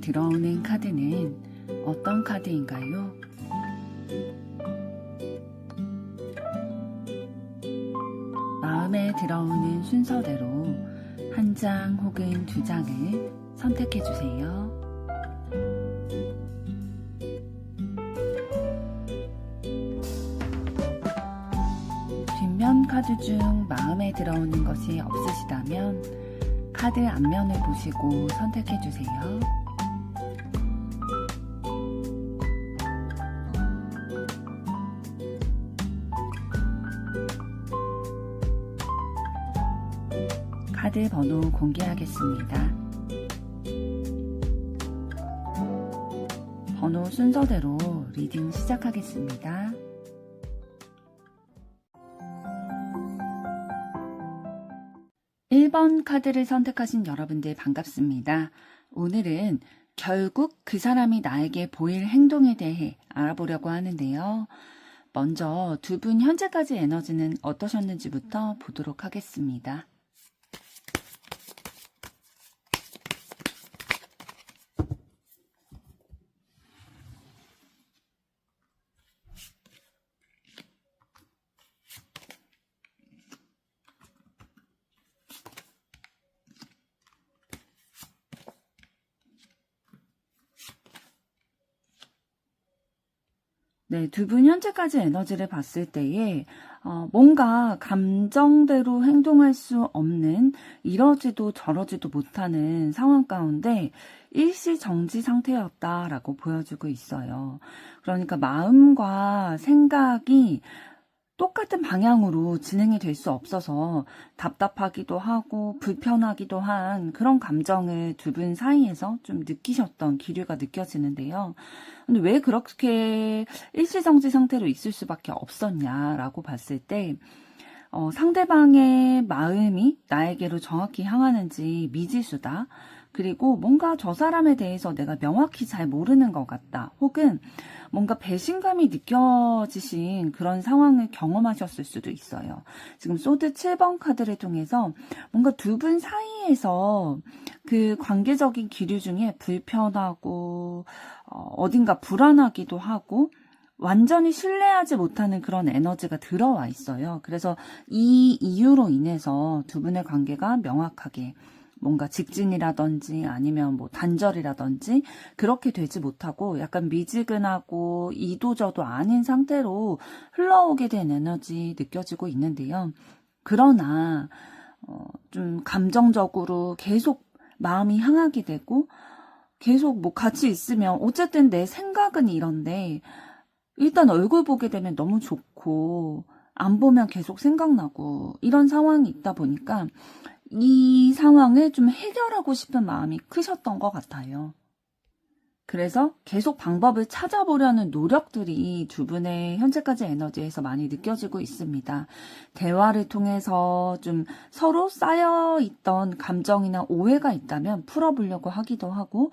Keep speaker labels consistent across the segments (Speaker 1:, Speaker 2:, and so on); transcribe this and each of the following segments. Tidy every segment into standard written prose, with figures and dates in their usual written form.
Speaker 1: 들어오는 카드는 어떤 카드인가요? 마음에 들어오는 순서대로 한 장 혹은 두 장을 선택해 주세요. 뒷면 카드 중 마음에 들어오는 것이 없으시다면 카드 앞면을 보시고 선택해 주세요. 카드 번호 공개하겠습니다. 번호 순서대로 리딩 시작하겠습니다. 1번 카드를 선택하신 여러분들 반갑습니다. 오늘은 결국 그 사람이 나에게 보일 행동에 대해 알아보려고 하는데요. 먼저 두 분 현재까지 에너지는 어떠셨는지부터 보도록 하겠습니다. 네, 두 분 현재까지 에너지를 봤을 때에 뭔가 감정대로 행동할 수 없는 이러지도 저러지도 못하는 상황 가운데 일시정지 상태였다라고 보여주고 있어요. 그러니까 마음과 생각이 똑같은 방향으로 진행이 될 수 없어서 답답하기도 하고 불편하기도 한 그런 감정을 두 분 사이에서 좀 느끼셨던 기류가 느껴지는데요. 근데 왜 그렇게 일시정지 상태로 있을 수밖에 없었냐라고 봤을 때 상대방의 마음이 나에게로 정확히 향하는지 미지수다. 그리고 뭔가 저 사람에 대해서 내가 명확히 잘 모르는 것 같다. 혹은 뭔가 배신감이 느껴지신 그런 상황을 경험하셨을 수도 있어요. 지금 소드 7번 카드를 통해서 뭔가 두 분 사이에서 그 관계적인 기류 중에 불편하고 어딘가 불안하기도 하고 완전히 신뢰하지 못하는 그런 에너지가 들어와 있어요. 그래서 이 이유로 인해서 두 분의 관계가 명확하게 뭔가 직진이라든지 아니면 뭐 단절이라든지 그렇게 되지 못하고 약간 미지근하고 이도저도 아닌 상태로 흘러오게 된 에너지 느껴지고 있는데요. 그러나 좀 감정적으로 계속 마음이 향하게 되고 계속 뭐 같이 있으면 어쨌든 내 생각은 이런데 일단 얼굴 보게 되면 너무 좋고 안 보면 계속 생각나고 이런 상황이 있다 보니까 이 상황을 좀 해결하고 싶은 마음이 크셨던 것 같아요. 그래서 계속 방법을 찾아보려는 노력들이 두 분의 현재까지 에너지에서 많이 느껴지고 있습니다. 대화를 통해서 좀 서로 쌓여있던 감정이나 오해가 있다면 풀어보려고 하기도 하고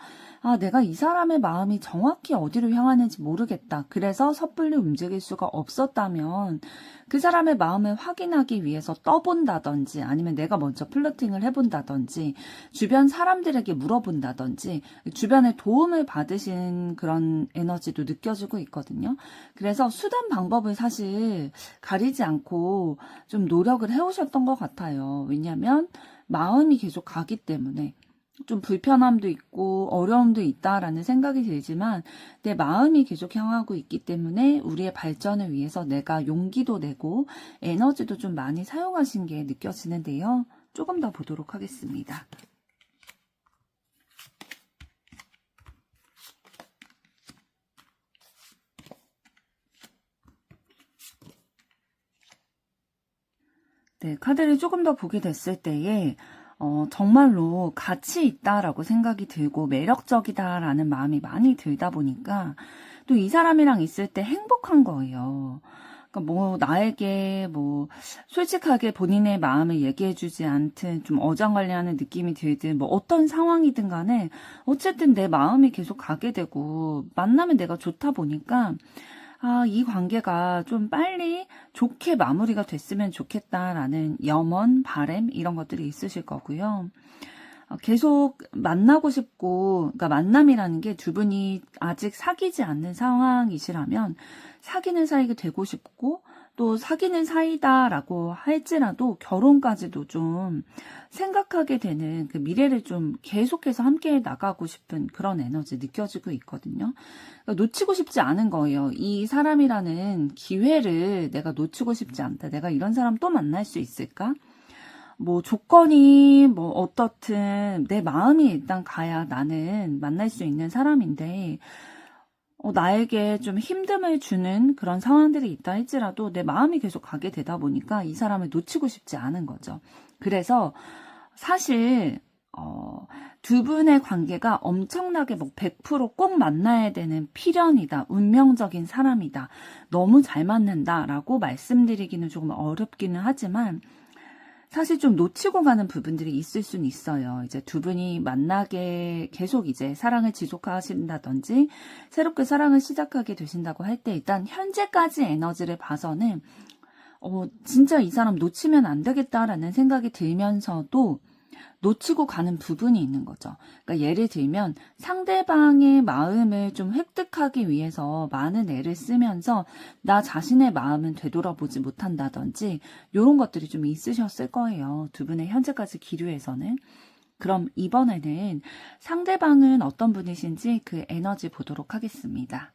Speaker 1: 내가 이 사람의 마음이 정확히 어디로 향하는지 모르겠다. 그래서 섣불리 움직일 수가 없었다면 그 사람의 마음을 확인하기 위해서 떠본다든지 아니면 내가 먼저 플러팅을 해본다든지 주변 사람들에게 물어본다든지 주변의 도움을 받으신 그런 에너지도 느껴지고 있거든요. 그래서 수단 방법을 사실 가리지 않고 좀 노력을 해오셨던 것 같아요. 왜냐하면 마음이 계속 가기 때문에 좀 불편함도 있고 어려움도 있다라는 생각이 들지만 내 마음이 계속 향하고 있기 때문에 우리의 발전을 위해서 내가 용기도 내고 에너지도 좀 많이 사용하신 게 느껴지는데요. 조금 더 보도록 하겠습니다. 네, 카드를 조금 더 보게 됐을 때에 정말로 가치 있다라고 생각이 들고 매력적이다라는 마음이 많이 들다 보니까 또 이 사람이랑 있을 때 행복한 거예요. 그러니까 뭐 나에게 뭐 솔직하게 본인의 마음을 얘기해주지 않든 좀 어장관리하는 느낌이 들든 뭐 어떤 상황이든 간에 어쨌든 내 마음이 계속 가게 되고 만나면 내가 좋다 보니까 이 관계가 좀 빨리 좋게 마무리가 됐으면 좋겠다라는 염원, 바람 이런 것들이 있으실 거고요. 계속 만나고 싶고, 그러니까 만남이라는 게 두 분이 아직 사귀지 않는 상황이시라면 사귀는 사이가 되고 싶고, 또 사귀는 사이다라고 할지라도 결혼까지도 좀 생각하게 되는 그 미래를 좀 계속해서 함께 나가고 싶은 그런 에너지 느껴지고 있거든요. 그러니까 놓치고 싶지 않은 거예요. 이 사람이라는 기회를 내가 놓치고 싶지 않다. 내가 이런 사람 또 만날 수 있을까? 뭐 조건이 뭐 어떻든 내 마음이 일단 가야 나는 만날 수 있는 사람인데, 나에게 좀 힘듦을 주는 그런 상황들이 있다 할지라도 내 마음이 계속 가게 되다 보니까 이 사람을 놓치고 싶지 않은 거죠. 그래서 사실 두 분의 관계가 엄청나게 뭐 100%꼭 만나야 되는 필연이다, 운명적인 사람이다, 너무 잘 맞는다라고 말씀드리기는 조금 어렵기는 하지만 사실 좀 놓치고 가는 부분들이 있을 수는 있어요. 이제 두 분이 만나게 계속 이제 사랑을 지속하신다든지 새롭게 사랑을 시작하게 되신다고 할 때 일단 현재까지 에너지를 봐서는 진짜 이 사람 놓치면 안 되겠다라는 생각이 들면서도 놓치고 가는 부분이 있는 거죠. 그러니까 예를 들면 상대방의 마음을 좀 획득하기 위해서 많은 애를 쓰면서 나 자신의 마음은 되돌아보지 못한다든지 이런 것들이 좀 있으셨을 거예요. 두 분의 현재까지 기류에서는. 그럼 이번에는 상대방은 어떤 분이신지 그 에너지 보도록 하겠습니다.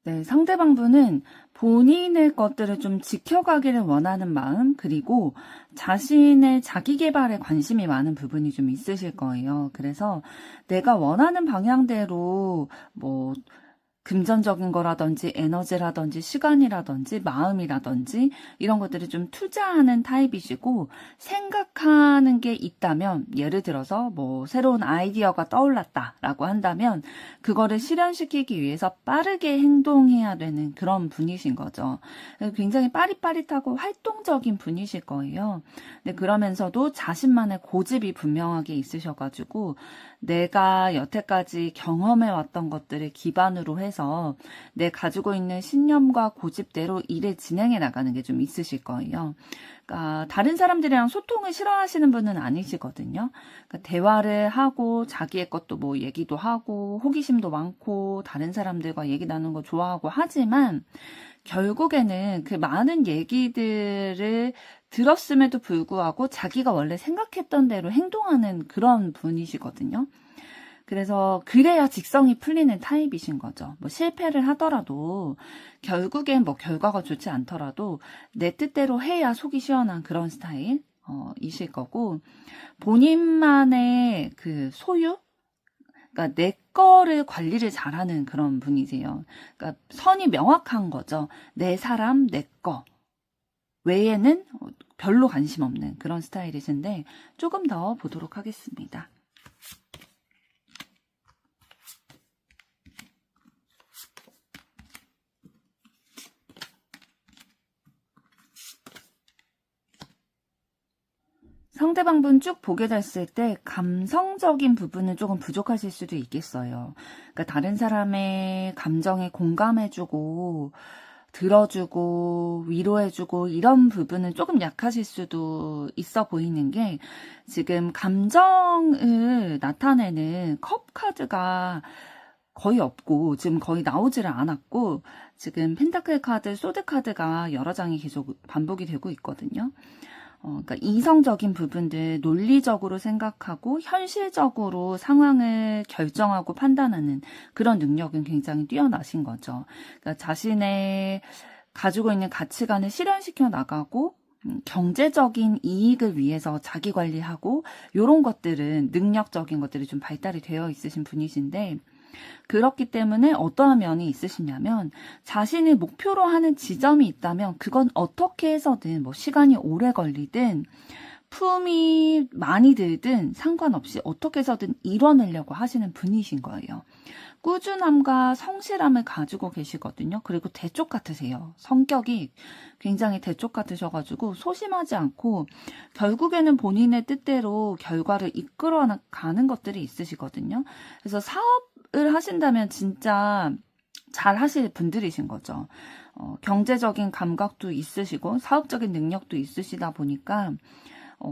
Speaker 1: 네, 상대방 분은 본인의 것들을 좀 지켜가기를 원하는 마음, 그리고 자신의 자기 개발에 관심이 많은 부분이 좀 있으실 거예요. 그래서 내가 원하는 방향대로 뭐 금전적인 거라든지 에너지라든지 시간이라든지 마음이라든지 이런 것들을 좀 투자하는 타입이시고, 생각하는 게 있다면 예를 들어서 뭐 새로운 아이디어가 떠올랐다라고 한다면 그거를 실현시키기 위해서 빠르게 행동해야 되는 그런 분이신 거죠. 굉장히 빠릿빠릿하고 활동적인 분이실 거예요. 근데 그러면서도 자신만의 고집이 분명하게 있으셔가지고 내가 여태까지 경험해왔던 것들을 기반으로 해서 내 가지고 있는 신념과 고집대로 일을 진행해 나가는 게 좀 있으실 거예요. 그러니까 다른 사람들이랑 소통을 싫어하시는 분은 아니시거든요. 그러니까 대화를 하고 자기의 것도 뭐 얘기도 하고 호기심도 많고 다른 사람들과 얘기 나누는 거 좋아하고 하지만 결국에는 그 많은 얘기들을 들었음에도 불구하고 자기가 원래 생각했던 대로 행동하는 그런 분이시거든요. 그래서 그래야 직성이 풀리는 타입이신 거죠. 뭐 실패를 하더라도 결국엔 뭐 결과가 좋지 않더라도 내 뜻대로 해야 속이 시원한 그런 스타일 이실 거고, 본인만의 그 소유, 그러니까 내 거를 관리를 잘하는 그런 분이세요. 그러니까 선이 명확한 거죠. 내 사람, 내 거 외에는 별로 관심 없는 그런 스타일이신데 조금 더 보도록 하겠습니다. 상대방 분 쭉 보게 됐을 때 감성적인 부분은 조금 부족하실 수도 있겠어요. 그러니까 다른 사람의 감정에 공감해주고 들어주고 위로해주고 이런 부분은 조금 약하실 수도 있어 보이는 게, 지금 감정을 나타내는 컵 카드가 거의 없고 지금 거의 나오지를 않았고, 지금 펜타클 카드, 소드 카드가 여러 장이 계속 반복이 되고 있거든요. 그러니까 이성적인 부분들 논리적으로 생각하고 현실적으로 상황을 결정하고 판단하는 그런 능력은 굉장히 뛰어나신 거죠. 그러니까 자신의 가지고 있는 가치관을 실현시켜 나가고 경제적인 이익을 위해서 자기 관리하고 이런 것들은 능력적인 것들이 좀 발달이 되어 있으신 분이신데, 그렇기 때문에 어떠한 면이 있으시냐면 자신이 목표로 하는 지점이 있다면 그건 어떻게 해서든 뭐 시간이 오래 걸리든 품이 많이 들든 상관없이 어떻게 해서든 이뤄내려고 하시는 분이신 거예요. 꾸준함과 성실함을 가지고 계시거든요. 그리고 대쪽 같으세요. 성격이 굉장히 대쪽 같으셔가지고 소심하지 않고 결국에는 본인의 뜻대로 결과를 이끌어가는 것들이 있으시거든요. 그래서 사업을 하신다면 진짜 잘 하실 분들이신 거죠. 경제적인 감각도 있으시고 사업적인 능력도 있으시다 보니까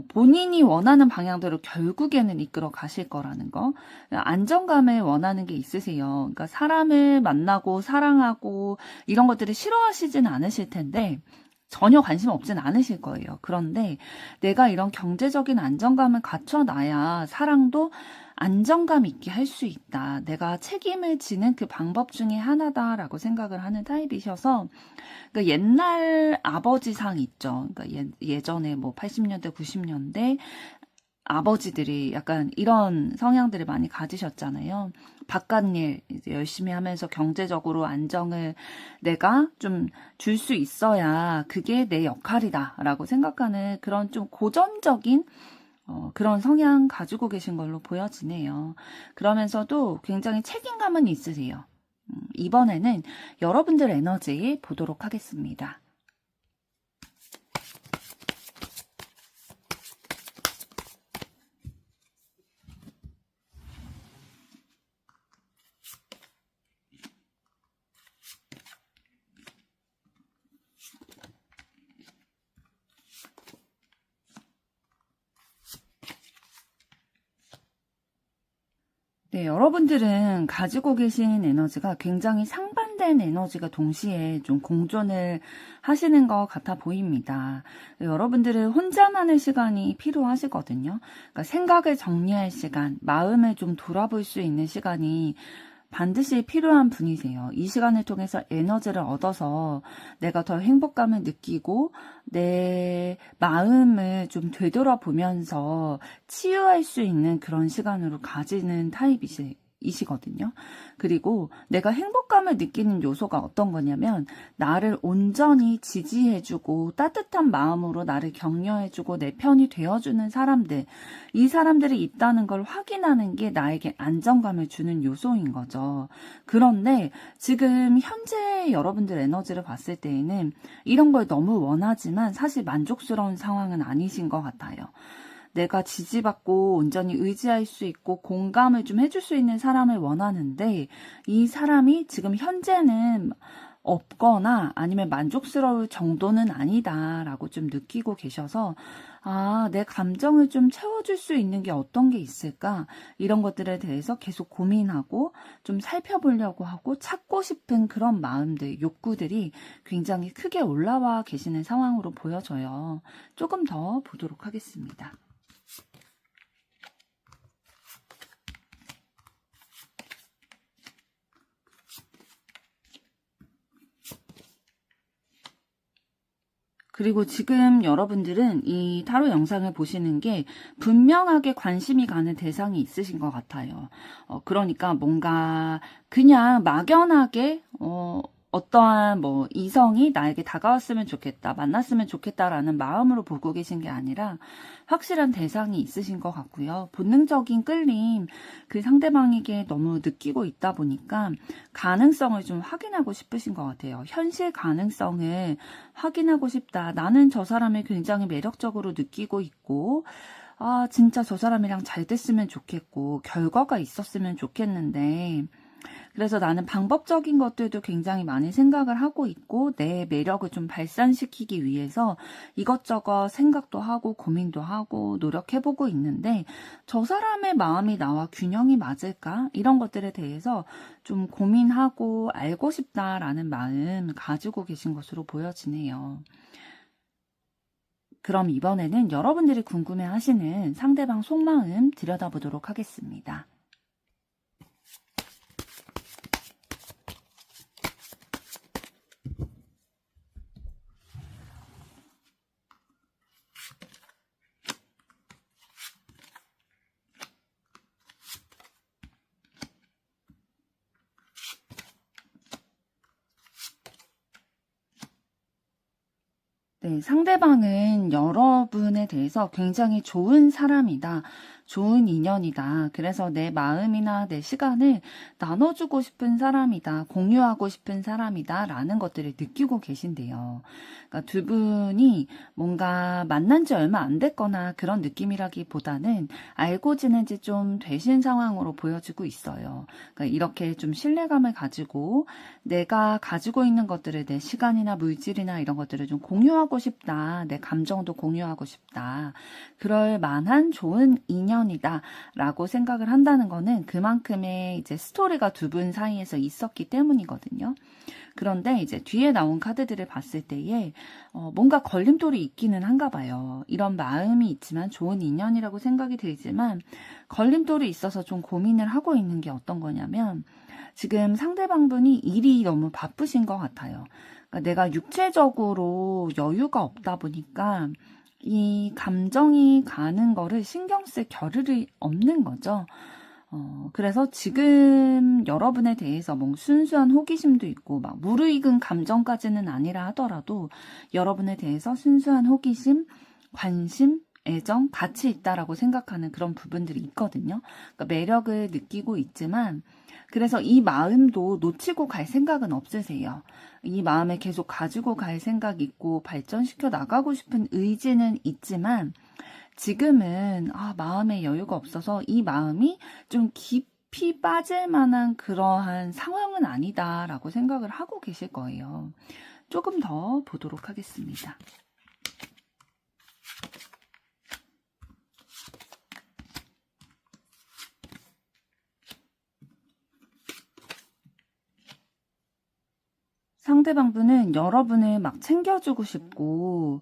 Speaker 1: 본인이 원하는 방향대로 결국에는 이끌어 가실 거라는 거. 안정감을 원하는 게 있으세요. 그러니까 사람을 만나고 사랑하고 이런 것들을 싫어하시진 않으실 텐데 전혀 관심 없진 않으실 거예요. 그런데 내가 이런 경제적인 안정감을 갖춰놔야 사랑도 안정감 있게 할 수 있다. 내가 책임을 지는 그 방법 중에 하나다라고 생각을 하는 타입이셔서 그러니까 옛날 아버지상 있죠. 그러니까 예전에 뭐 80년대, 90년대 아버지들이 약간 이런 성향들을 많이 가지셨잖아요. 바깥일 이제 열심히 하면서 경제적으로 안정을 내가 좀 줄 수 있어야 그게 내 역할이다라고 생각하는 그런 좀 고전적인 그런 성향 가지고 계신 걸로 보여지네요. 그러면서도 굉장히 책임감은 있으세요. 이번에는 여러분들 에너지 보도록 하겠습니다. 네, 여러분들은 가지고 계신 에너지가 굉장히 상반된 에너지가 동시에 좀 공존을 하시는 것 같아 보입니다. 여러분들은 혼자만의 시간이 필요하시거든요. 그러니까 생각을 정리할 시간, 마음을 좀 돌아볼 수 있는 시간이 반드시 필요한 분이세요. 이 시간을 통해서 에너지를 얻어서 내가 더 행복감을 느끼고 내 마음을 좀 되돌아보면서 치유할 수 있는 그런 시간으로 가지는 타입이시거든요. 그리고 내가 행복감을 느끼는 요소가 어떤 거냐면 나를 온전히 지지해주고 따뜻한 마음으로 나를 격려해주고 내 편이 되어주는 사람들, 이 사람들이 있다는 걸 확인하는 게 나에게 안정감을 주는 요소인 거죠. 그런데 지금 현재 여러분들 에너지를 봤을 때에는 이런 걸 너무 원하지만 사실 만족스러운 상황은 아니신 것 같아요. 내가 지지받고 온전히 의지할 수 있고 공감을 좀 해줄 수 있는 사람을 원하는데 이 사람이 지금 현재는 없거나 아니면 만족스러울 정도는 아니다라고 좀 느끼고 계셔서 내 감정을 좀 채워줄 수 있는 게 어떤 게 있을까? 이런 것들에 대해서 계속 고민하고 좀 살펴보려고 하고 찾고 싶은 그런 마음들, 욕구들이 굉장히 크게 올라와 계시는 상황으로 보여져요. 조금 더 보도록 하겠습니다. 그리고 지금 여러분들은 이 타로 영상을 보시는 게 분명하게 관심이 가는 대상이 있으신 것 같아요. 그러니까 뭔가 그냥 막연하게 어떠한 뭐 이성이 나에게 다가왔으면 좋겠다, 만났으면 좋겠다라는 마음으로 보고 계신 게 아니라 확실한 대상이 있으신 것 같고요. 본능적인 끌림, 그 상대방에게 너무 느끼고 있다 보니까 가능성을 좀 확인하고 싶으신 것 같아요. 현실 가능성을 확인하고 싶다. 나는 저 사람을 굉장히 매력적으로 느끼고 있고 진짜 저 사람이랑 잘 됐으면 좋겠고 결과가 있었으면 좋겠는데 그래서 나는 방법적인 것들도 굉장히 많이 생각을 하고 있고 내 매력을 좀 발산시키기 위해서 이것저것 생각도 하고 고민도 하고 노력해보고 있는데 저 사람의 마음이 나와 균형이 맞을까? 이런 것들에 대해서 좀 고민하고 알고 싶다라는 마음 가지고 계신 것으로 보여지네요. 그럼 이번에는 여러분들이 궁금해하시는 상대방 속마음 들여다보도록 하겠습니다. 네, 상대방은 여러분에 대해서 굉장히 좋은 사람이다. 좋은 인연이다. 그래서 내 마음이나 내 시간을 나눠주고 싶은 사람이다. 공유하고 싶은 사람이다. 라는 것들을 느끼고 계신데요. 그러니까 두 분이 뭔가 만난 지 얼마 안 됐거나 그런 느낌이라기보다는 알고 지낸 지 좀 되신 상황으로 보여지고 있어요. 그러니까 이렇게 좀 신뢰감을 가지고 내가 가지고 있는 것들을 내 시간이나 물질이나 이런 것들을 좀 공유하고 싶다. 내 감정도 공유하고 싶다. 그럴 만한 좋은 인연이다. 라고 생각을 한다는 거는 그만큼의 이제 스토리가 두 분 사이에서 있었기 때문이거든요. 그런데 이제 뒤에 나온 카드들을 봤을 때에 뭔가 걸림돌이 있기는 한가 봐요. 이런 마음이 있지만 좋은 인연이라고 생각이 들지만 걸림돌이 있어서 좀 고민을 하고 있는 게 어떤 거냐면 지금 상대방분이 일이 너무 바쁘신 것 같아요. 그러니까 내가 육체적으로 여유가 없다 보니까 이 감정이 가는 거를 신경 쓸 겨를이 없는 거죠. 그래서 지금 여러분에 대해서 뭐 순수한 호기심도 있고 막 무르익은 감정까지는 아니라 하더라도 여러분에 대해서 순수한 호기심, 관심, 애정, 가치 있다라고 생각하는 그런 부분들이 있거든요. 그러니까 매력을 느끼고 있지만 그래서 이 마음도 놓치고 갈 생각은 없으세요. 이 마음에 계속 가지고 갈 생각 있고 발전시켜 나가고 싶은 의지는 있지만 지금은 마음에 여유가 없어서 이 마음이 좀 깊이 빠질 만한 그러한 상황은 아니다라고 생각을 하고 계실 거예요. 조금 더 보도록 하겠습니다. 상대방분은 여러분을 막 챙겨주고 싶고,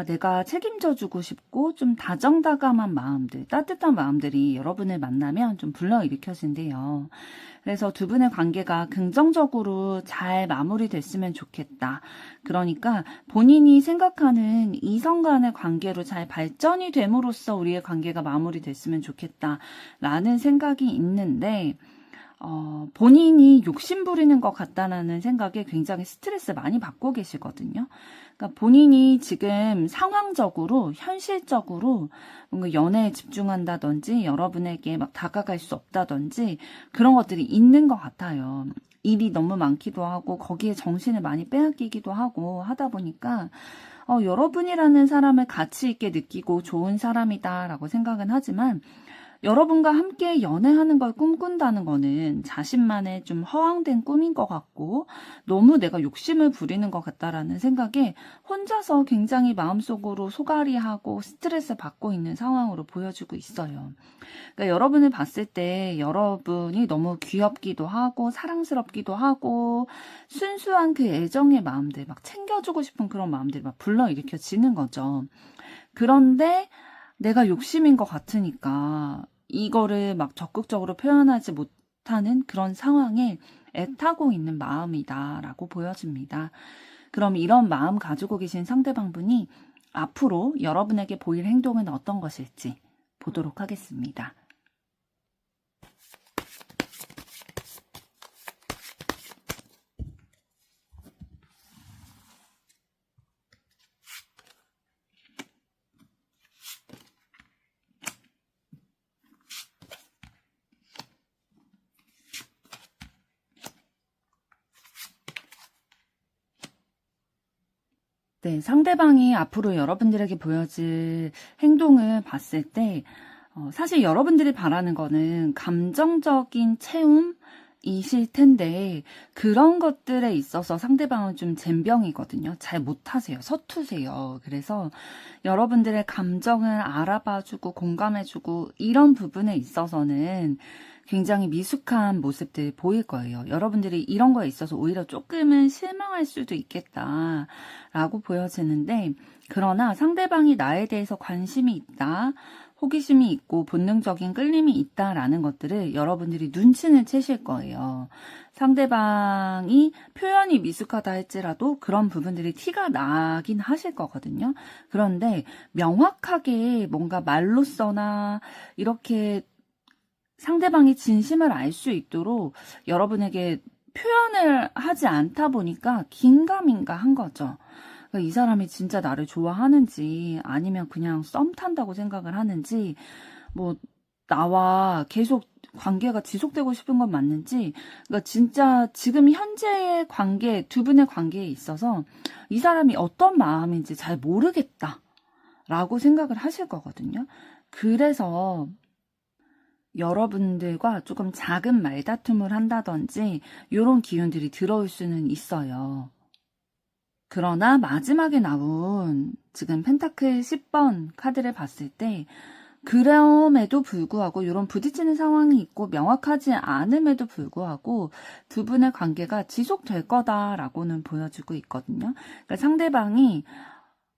Speaker 1: 내가 책임져주고 싶고, 좀 다정다감한 마음들, 따뜻한 마음들이 여러분을 만나면 좀 불러일으켜진대요. 그래서 두 분의 관계가 긍정적으로 잘 마무리됐으면 좋겠다. 그러니까 본인이 생각하는 이성 간의 관계로 잘 발전이 됨으로써 우리의 관계가 마무리됐으면 좋겠다. 라는 생각이 있는데, 본인이 욕심 부리는 것 같다는 생각에 굉장히 스트레스 많이 받고 계시거든요. 그러니까 본인이 지금 상황적으로, 현실적으로 뭔가 연애에 집중한다든지 여러분에게 막 다가갈 수 없다든지 그런 것들이 있는 것 같아요. 일이 너무 많기도 하고 거기에 정신을 많이 빼앗기기도 하고 하다 보니까 여러분이라는 사람을 가치 있게 느끼고 좋은 사람이다라고 생각은 하지만 여러분과 함께 연애하는 걸 꿈꾼다는 거는 자신만의 좀 허황된 꿈인 것 같고 너무 내가 욕심을 부리는 것 같다라는 생각에 혼자서 굉장히 마음속으로 소갈이하고 스트레스 받고 있는 상황으로 보여지고 있어요. 그러니까 여러분을 봤을 때 여러분이 너무 귀엽기도 하고 사랑스럽기도 하고 순수한 그 애정의 마음들 막 챙겨주고 싶은 그런 마음들이 막 불러일으켜지는 거죠. 그런데 내가 욕심인 것 같으니까 이거를 막 적극적으로 표현하지 못하는 그런 상황에 애타고 있는 마음이다라고 보여집니다. 그럼 이런 마음 가지고 계신 상대방분이 앞으로 여러분에게 보일 행동은 어떤 것일지 보도록 하겠습니다. 네, 상대방이 앞으로 여러분들에게 보여질 행동을 봤을 때, 사실 여러분들이 바라는 거는 감정적인 채움이실 텐데, 그런 것들에 있어서 상대방은 좀 젬병이거든요. 잘 못하세요. 서투세요. 그래서 여러분들의 감정을 알아봐주고 공감해주고 이런 부분에 있어서는 굉장히 미숙한 모습들 보일 거예요. 여러분들이 이런 거에 있어서 오히려 조금은 실망할 수도 있겠다라고 보여지는데 그러나 상대방이 나에 대해서 관심이 있다, 호기심이 있고 본능적인 끌림이 있다라는 것들을 여러분들이 눈치는 채실 거예요. 상대방이 표현이 미숙하다 할지라도 그런 부분들이 티가 나긴 하실 거거든요. 그런데 명확하게 뭔가 말로써나 이렇게 상대방이 진심을 알 수 있도록 여러분에게 표현을 하지 않다 보니까 긴가민가 한 거죠. 그러니까 이 사람이 진짜 나를 좋아하는지 아니면 그냥 썸 탄다고 생각을 하는지 뭐 나와 계속 관계가 지속되고 싶은 건 맞는지 그러니까 진짜 지금 현재의 관계 두 분의 관계에 있어서 이 사람이 어떤 마음인지 잘 모르겠다 라고 생각을 하실 거거든요. 그래서 여러분들과 조금 작은 말다툼을 한다든지 이런 기운들이 들어올 수는 있어요. 그러나 마지막에 나온 지금 펜타클 10번 카드를 봤을 때 그럼에도 불구하고 이런 부딪히는 상황이 있고 명확하지 않음에도 불구하고 두 분의 관계가 지속될 거다라고는 보여주고 있거든요. 그러니까 상대방이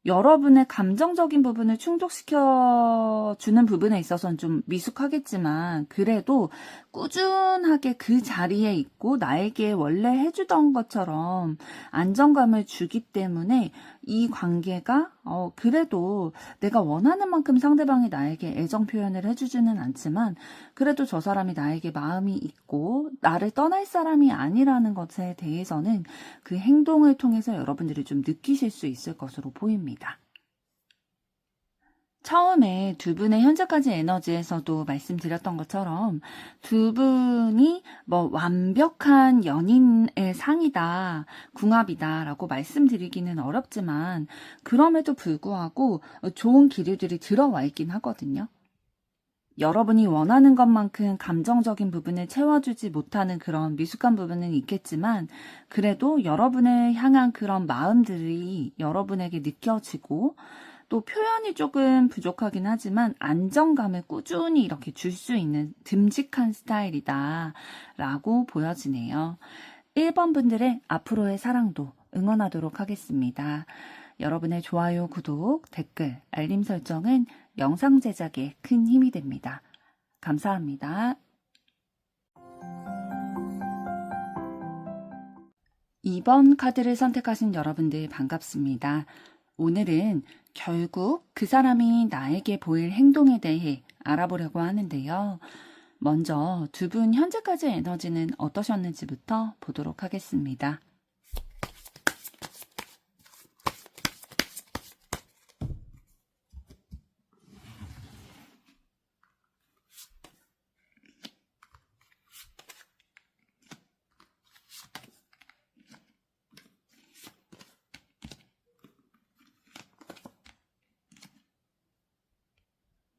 Speaker 1: 여러분의 감정적인 부분을 충족시켜주는 부분에 있어서는 좀 미숙하겠지만 그래도 꾸준하게 그 자리에 있고 나에게 원래 해주던 것처럼 안정감을 주기 때문에 이 관계가 그래도 내가 원하는 만큼 상대방이 나에게 애정 표현을 해주지는 않지만 그래도 저 사람이 나에게 마음이 있고 나를 떠날 사람이 아니라는 것에 대해서는 그 행동을 통해서 여러분들이 좀 느끼실 수 있을 것으로 보입니다. 처음에 두 분의 현재까지 에너지에서도 말씀드렸던 것처럼 두 분이 뭐 완벽한 연인의 상이다, 궁합이다 라고 말씀드리기는 어렵지만 그럼에도 불구하고 좋은 기류들이 들어와 있긴 하거든요. 여러분이 원하는 것만큼 감정적인 부분을 채워주지 못하는 그런 미숙한 부분은 있겠지만 그래도 여러분을 향한 그런 마음들이 여러분에게 느껴지고 또 표현이 조금 부족하긴 하지만 안정감을 꾸준히 이렇게 줄 수 있는 듬직한 스타일이다 라고 보여지네요. 1번 분들의 앞으로의 사랑도 응원하도록 하겠습니다. 여러분의 좋아요, 구독, 댓글, 알림 설정은 영상 제작에 큰 힘이 됩니다. 감사합니다. 2번 카드를 선택하신 여러분들 반갑습니다. 오늘은 결국 그 사람이 나에게 보일 행동에 대해 알아보려고 하는데요. 먼저 두 분 현재까지의 에너지는 어떠셨는지부터 보도록 하겠습니다.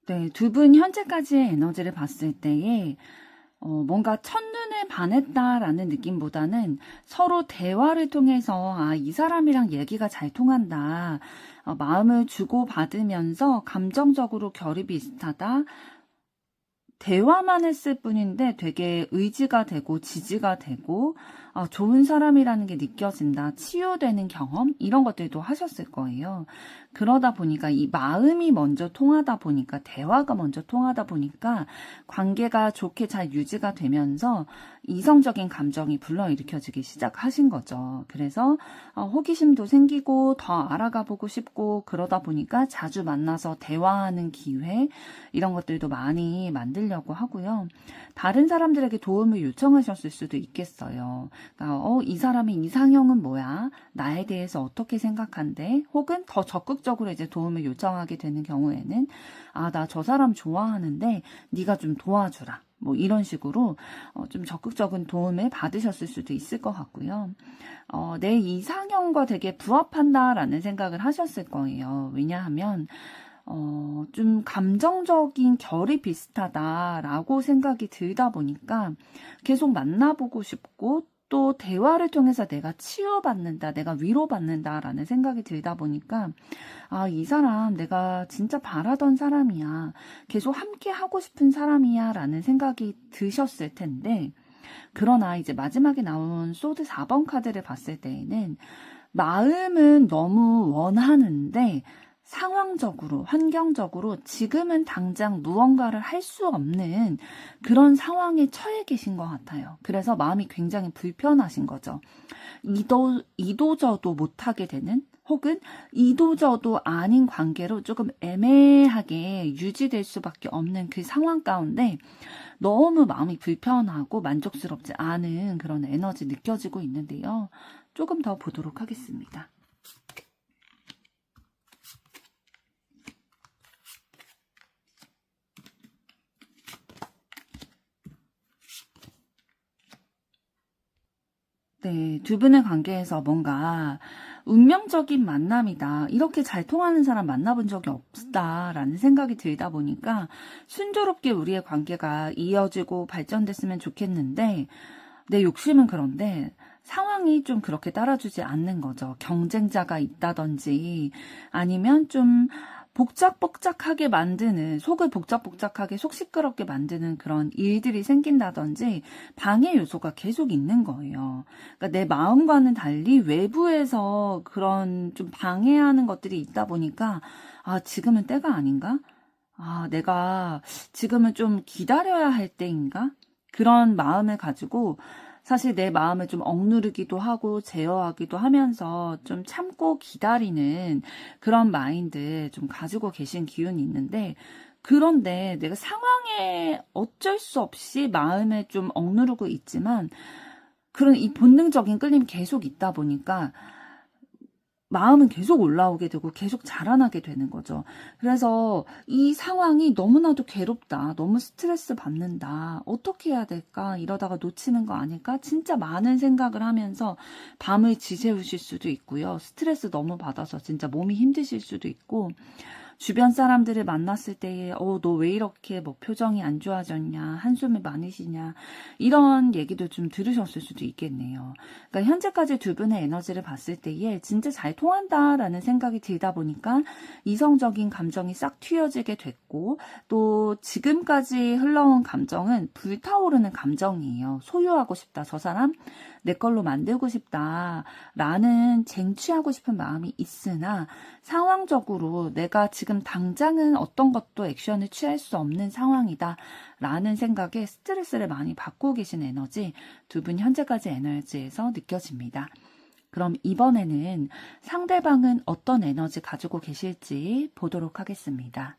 Speaker 1: 네, 두 분 현재까지의 에너지를 봤을 때에 뭔가 첫눈에 반했다라는 느낌보다는 서로 대화를 통해서 이 사람이랑 얘기가 잘 통한다. 마음을 주고받으면서 감정적으로 결이 비슷하다. 대화만 했을 뿐인데 되게 의지가 되고 지지가 되고 좋은 사람이라는 게 느껴진다. 치유되는 경험? 이런 것들도 하셨을 거예요. 그러다 보니까 이 마음이 먼저 통하다 보니까 대화가 먼저 통하다 보니까 관계가 좋게 잘 유지가 되면서 이성적인 감정이 불러일으켜지기 시작하신 거죠. 그래서 호기심도 생기고 더 알아가 보고 싶고 그러다 보니까 자주 만나서 대화하는 기회 이런 것들도 많이 만들려고 하고요. 다른 사람들에게 도움을 요청하셨을 수도 있겠어요. 그러니까 이 사람의 이상형은 뭐야? 나에 대해서 어떻게 생각한대? 혹은 더 적극적으로 이제 도움을 요청하게 되는 경우에는 나 저 사람 좋아하는데 네가 좀 도와주라. 뭐 이런 식으로 좀 적극적인 도움을 받으셨을 수도 있을 것 같고요. 내 이상형과 되게 부합한다라는 생각을 하셨을 거예요. 왜냐하면 좀 감정적인 결이 비슷하다라고 생각이 들다 보니까 계속 만나보고 싶고 또 대화를 통해서 내가 치유받는다, 내가 위로받는다라는 생각이 들다 보니까 이 사람 내가 진짜 바라던 사람이야. 계속 함께 하고 싶은 사람이야 라는 생각이 드셨을 텐데 그러나 이제 마지막에 나온 소드 4번 카드를 봤을 때에는 마음은 너무 원하는데 상황적으로, 환경적으로 지금은 당장 무언가를 할 수 없는 그런 상황에 처해 계신 것 같아요. 그래서 마음이 굉장히 불편하신 거죠. 이도저도 못하게 되는 혹은 이도저도 아닌 관계로 조금 애매하게 유지될 수밖에 없는 그 상황 가운데 너무 마음이 불편하고 만족스럽지 않은 그런 에너지 느껴지고 있는데요. 조금 더 보도록 하겠습니다. 네, 두 분의 관계에서 뭔가 운명적인 만남이다. 이렇게 잘 통하는 사람 만나본 적이 없다라는 생각이 들다 보니까 순조롭게 우리의 관계가 이어지고 발전됐으면 좋겠는데 내 욕심은 그런데 상황이 좀 그렇게 따라주지 않는 거죠. 경쟁자가 있다든지 아니면 좀 복작복작하게 만드는, 속을 복작복작하게 속 시끄럽게 만드는 그런 일들이 생긴다든지 방해 요소가 계속 있는 거예요. 그러니까 내 마음과는 달리 외부에서 그런 좀 방해하는 것들이 있다 보니까 아, 지금은 때가 아닌가? 아, 내가 지금은 좀 기다려야 할 때인가? 그런 마음을 가지고 사실 내 마음을 좀 억누르기도 하고 제어하기도 하면서 좀 참고 기다리는 그런 마인드 좀 가지고 계신 기운이 있는데, 그런데 내가 상황에 어쩔 수 없이 마음을 좀 억누르고 있지만 그런 이 본능적인 끌림이 계속 있다 보니까 마음은 계속 올라오게 되고 계속 자라나게 되는 거죠. 그래서 이 상황이 너무나도 괴롭다. 너무 스트레스 받는다. 어떻게 해야 될까? 이러다가 놓치는 거 아닐까? 진짜 많은 생각을 하면서 밤을 지새우실 수도 있고요. 스트레스 너무 받아서 진짜 몸이 힘드실 수도 있고, 주변 사람들을 만났을 때에 너 왜 이렇게 뭐 표정이 안 좋아졌냐, 한숨이 많으시냐, 이런 얘기도 좀 들으셨을 수도 있겠네요. 그러니까 현재까지 두 분의 에너지를 봤을 때에 진짜 잘 통한다라는 생각이 들다 보니까 이성적인 감정이 싹 튀어지게 됐고, 또 지금까지 흘러온 감정은 불타오르는 감정이에요. 소유하고 싶다, 저 사람 내 걸로 만들고 싶다라는 쟁취하고 싶은 마음이 있으나 상황적으로 내가 지금 당장은 어떤 것도 액션을 취할 수 없는 상황이다 라는 생각에 스트레스를 많이 받고 계신 에너지, 두 분 현재까지 에너지에서 느껴집니다. 그럼 이번에는 상대방은 어떤 에너지 가지고 계실지 보도록 하겠습니다.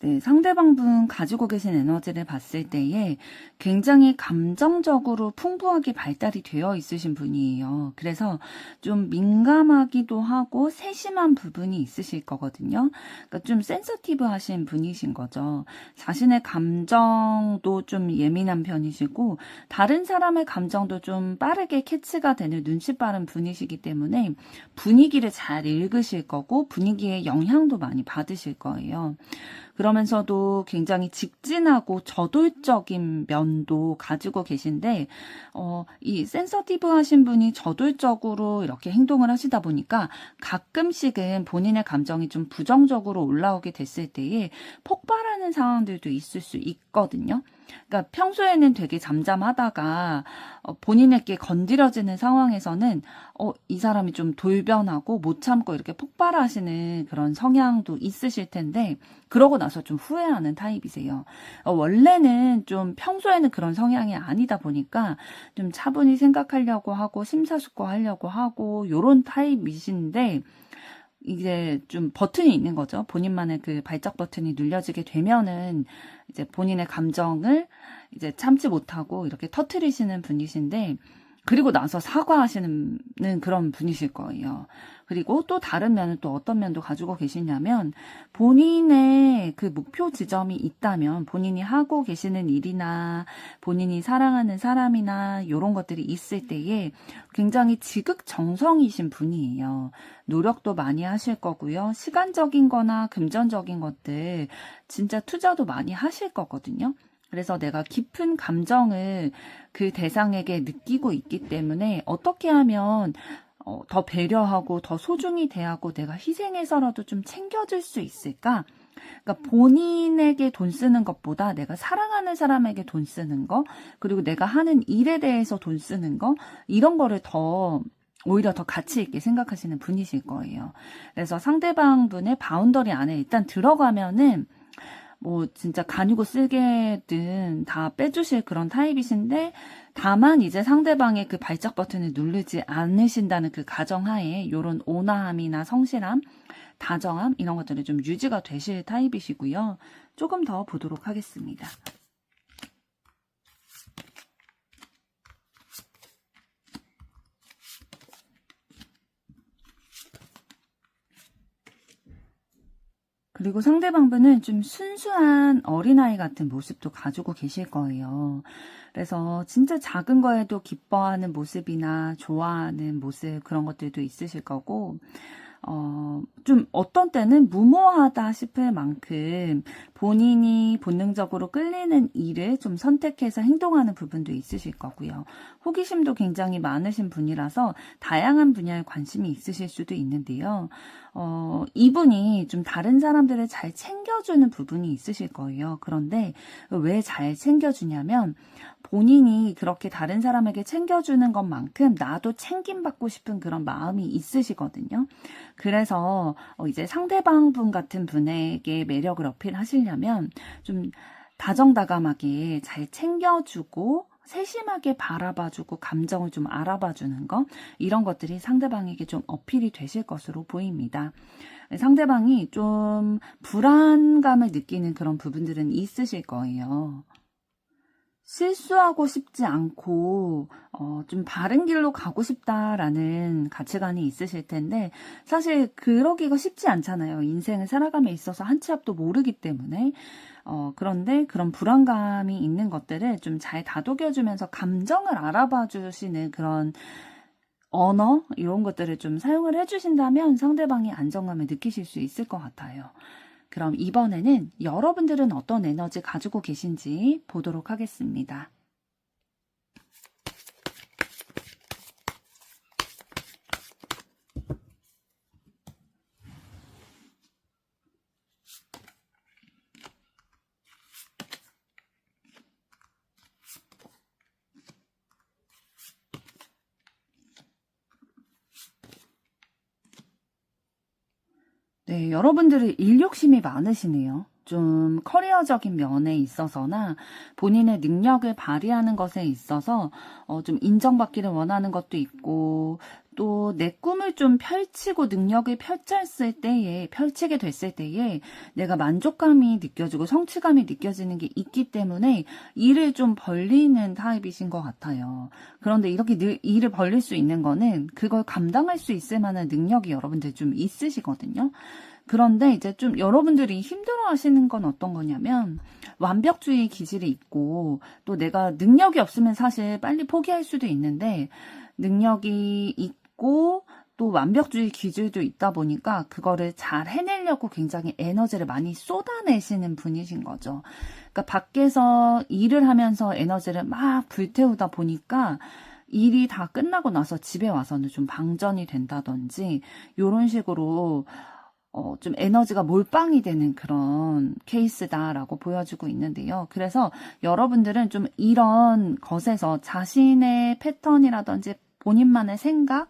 Speaker 1: 네, 상대방 분 가지고 계신 에너지를 봤을 때에 굉장히 감정적으로 풍부하게 발달이 되어 있으신 분이에요. 그래서 좀 민감하기도 하고 세심한 부분이 있으실 거거든요. 그러니까 좀 센서티브 하신 분이신 거죠. 자신의 감정도 좀 예민한 편이시고 다른 사람의 감정도 좀 빠르게 캐치가 되는 눈치 빠른 분이시기 때문에 분위기를 잘 읽으실 거고 분위기에 영향도 많이 받으실 거예요. 그러면서도 굉장히 직진하고 저돌적인 면도 가지고 계신데, 이 센서티브 하신 분이 저돌적으로 이렇게 행동을 하시다 보니까 가끔씩은 본인의 감정이 좀 부정적으로 올라오게 됐을 때에 폭발하는 상황들도 있을 수 있거든요. 그러니까 평소에는 되게 잠잠하다가 본인에게 건드려지는 상황에서는 이 사람이 좀 돌변하고 못 참고 이렇게 폭발하시는 그런 성향도 있으실 텐데 그러고 나서 좀 후회하는 타입이세요. 원래는 좀 평소에는 그런 성향이 아니다 보니까 좀 차분히 생각하려고 하고 심사숙고하려고 하고 요런 타입이신데 이제 좀 버튼이 있는 거죠. 본인만의 그 발작 버튼이 눌려지게 되면은 이제 본인의 감정을 이제 참지 못하고 이렇게 터트리시는 분이신데 그리고 나서 사과하시는 그런 분이실 거예요. 그리고 또 다른 면은 또 어떤 면도 가지고 계시냐면 본인의 그 목표 지점이 있다면 본인이 하고 계시는 일이나 본인이 사랑하는 사람이나 이런 것들이 있을 때에 굉장히 지극정성이신 분이에요. 노력도 많이 하실 거고요. 시간적인 거나 금전적인 것들 진짜 투자도 많이 하실 거거든요. 그래서 내가 깊은 감정을 그 대상에게 느끼고 있기 때문에 어떻게 하면 더 배려하고 더 소중히 대하고 내가 희생해서라도 좀 챙겨줄 수 있을까? 그러니까 본인에게 돈 쓰는 것보다 내가 사랑하는 사람에게 돈 쓰는 거, 그리고 내가 하는 일에 대해서 돈 쓰는 거, 이런 거를 오히려 더 가치 있게 생각하시는 분이실 거예요. 그래서 상대방 분의 바운더리 안에 일단 들어가면은 뭐 진짜 간이고 쓸개든 다 빼주실 그런 타입이신데 다만 이제 상대방의 그 발작 버튼을 누르지 않으신다는 그 가정하에 요런 온화함이나 성실함, 다정함 이런 것들이 좀 유지가 되실 타입이시고요. 조금 더 보도록 하겠습니다. 그리고 상대방분은 좀 순수한 어린아이 같은 모습도 가지고 계실 거예요. 그래서 진짜 작은 거에도 기뻐하는 모습이나 좋아하는 모습 그런 것들도 있으실 거고 좀 어떤 때는 무모하다 싶을 만큼 본인이 본능적으로 끌리는 일을 좀 선택해서 행동하는 부분도 있으실 거고요. 호기심도 굉장히 많으신 분이라서 다양한 분야에 관심이 있으실 수도 있는데요. 이분이 좀 다른 사람들을 잘 챙겨주는 부분이 있으실 거예요. 그런데 왜 잘 챙겨주냐면 본인이 그렇게 다른 사람에게 챙겨주는 것만큼 나도 챙김받고 싶은 그런 마음이 있으시거든요. 그래서 이제 상대방 분 같은 분에게 매력을 어필하시려면 좀 다정다감하게 잘 챙겨주고 세심하게 바라봐주고 감정을 좀 알아봐주는 것 이런 것들이 상대방에게 좀 어필이 되실 것으로 보입니다. 상대방이 좀 불안감을 느끼는 그런 부분들은 있으실 거예요. 실수하고 싶지 않고 좀 바른 길로 가고 싶다라는 가치관이 있으실 텐데 사실 그러기가 쉽지 않잖아요. 인생을 살아감에 있어서 한 치 앞도 모르기 때문에 그런데 그런 불안감이 있는 것들을 좀 잘 다독여주면서 감정을 알아봐 주시는 그런 언어 이런 것들을 좀 사용을 해주신다면 상대방이 안정감을 느끼실 수 있을 것 같아요. 그럼 이번에는 여러분들은 어떤 에너지 가지고 계신지 보도록 하겠습니다. 네, 여러분들이 일 욕심이 많으시네요. 좀 커리어적인 면에 있어서나 본인의 능력을 발휘하는 것에 있어서 좀 인정받기를 원하는 것도 있고 또 내 꿈을 좀 펼치고 능력을 펼치게 됐을 때에 내가 만족감이 느껴지고 성취감이 느껴지는 게 있기 때문에 일을 좀 벌리는 타입이신 것 같아요. 그런데 이렇게 일을 벌릴 수 있는 거는 그걸 감당할 수 있을 만한 능력이 여러분들 좀 있으시거든요. 그런데 이제 좀 여러분들이 힘들어 하시는 건 어떤 거냐면 완벽주의 기질이 있고 또 내가 능력이 없으면 사실 빨리 포기할 수도 있는데 능력이 있고 또 완벽주의 기질도 있다 보니까 그거를 잘 해내려고 굉장히 에너지를 많이 쏟아내시는 분이신 거죠. 그러니까 밖에서 일을 하면서 에너지를 막 불태우다 보니까 일이 다 끝나고 나서 집에 와서는 좀 방전이 된다든지 이런 식으로 좀 에너지가 몰빵이 되는 그런 케이스다라고 보여주고 있는데요. 그래서 여러분들은 좀 이런 것에서 자신의 패턴이라든지 본인만의 생각,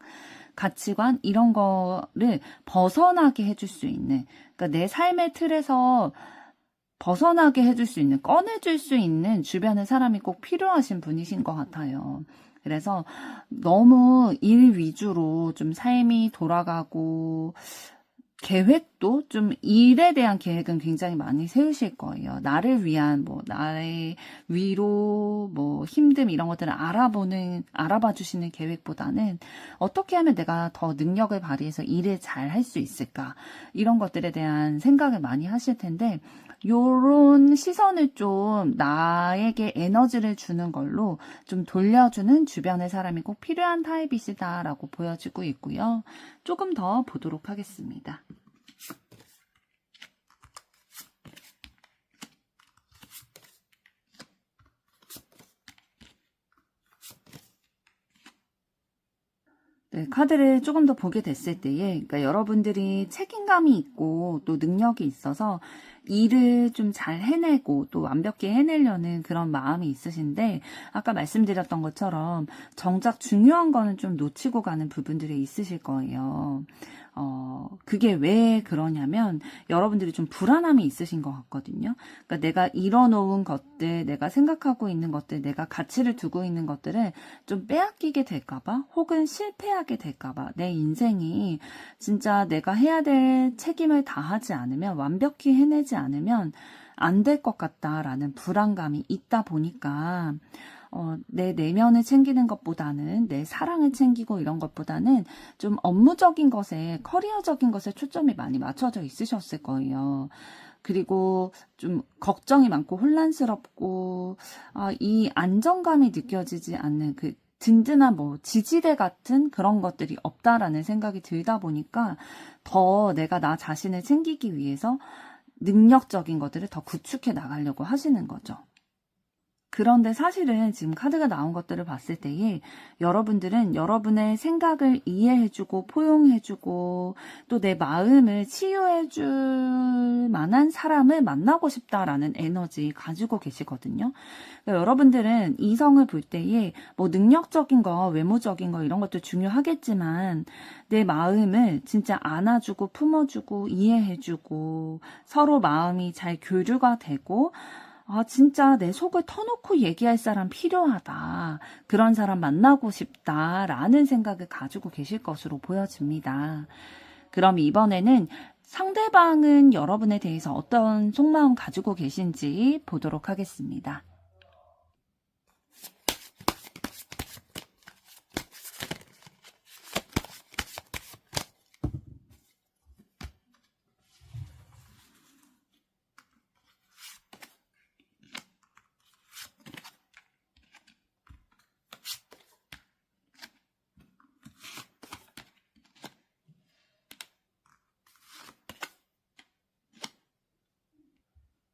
Speaker 1: 가치관 이런 거를 벗어나게 해줄 수 있는 그러니까 내 삶의 틀에서 벗어나게 해줄 수 있는 꺼내줄 수 있는 주변의 사람이 꼭 필요하신 분이신 것 같아요. 그래서 너무 일 위주로 좀 삶이 돌아가고 계획도 좀 일에 대한 계획은 굉장히 많이 세우실 거예요. 나를 위한 뭐 나의 위로 뭐 힘듦 이런 것들을 알아봐 주시는 계획보다는 어떻게 하면 내가 더 능력을 발휘해서 일을 잘 할 수 있을까 이런 것들에 대한 생각을 많이 하실 텐데 요런 시선을 좀 나에게 에너지를 주는 걸로 좀 돌려주는 주변의 사람이 꼭 필요한 타입이시다라고 보여지고 있고요. 조금 더 보도록 하겠습니다. 네, 카드를 조금 더 보게 됐을 때에, 그러니까 여러분들이 책임감이 있고 또 능력이 있어서 일을 좀 잘 해내고 또 완벽히 해내려는 그런 마음이 있으신데, 아까 말씀드렸던 것처럼 정작 중요한 거는 좀 놓치고 가는 부분들이 있으실 거예요. 그게 왜 그러냐면 여러분들이 좀 불안함이 있으신 것 같거든요. 그러니까 내가 이뤄놓은 것들, 내가 생각하고 있는 것들, 내가 가치를 두고 있는 것들을 좀 빼앗기게 될까봐, 혹은 실패하게 될까봐, 내 인생이 진짜 내가 해야 될 책임을 다하지 않으면, 완벽히 해내지 않으면 안 될 것 같다라는 불안감이 있다 보니까 내 내면을 챙기는 것보다는, 내 사랑을 챙기고 이런 것보다는 좀 업무적인 것에, 커리어적인 것에 초점이 많이 맞춰져 있으셨을 거예요. 그리고 좀 걱정이 많고 혼란스럽고, 이 안정감이 느껴지지 않는 그 든든한 뭐 지지대 같은 그런 것들이 없다라는 생각이 들다 보니까 더 내가 나 자신을 챙기기 위해서 능력적인 것들을 더 구축해 나가려고 하시는 거죠. 그런데 사실은 지금 카드가 나온 것들을 봤을 때에 여러분들은 여러분의 생각을 이해해주고 포용해주고 또 내 마음을 치유해줄 만한 사람을 만나고 싶다라는 에너지 가지고 계시거든요. 그러니까 여러분들은 이성을 볼 때에 뭐 능력적인 거, 외모적인 거 이런 것도 중요하겠지만 내 마음을 진짜 안아주고 품어주고 이해해주고 서로 마음이 잘 교류가 되고 진짜 내 속을 터놓고 얘기할 사람 필요하다. 그런 사람 만나고 싶다라는 생각을 가지고 계실 것으로 보여집니다. 그럼 이번에는 상대방은 여러분에 대해서 어떤 속마음 가지고 계신지 보도록 하겠습니다.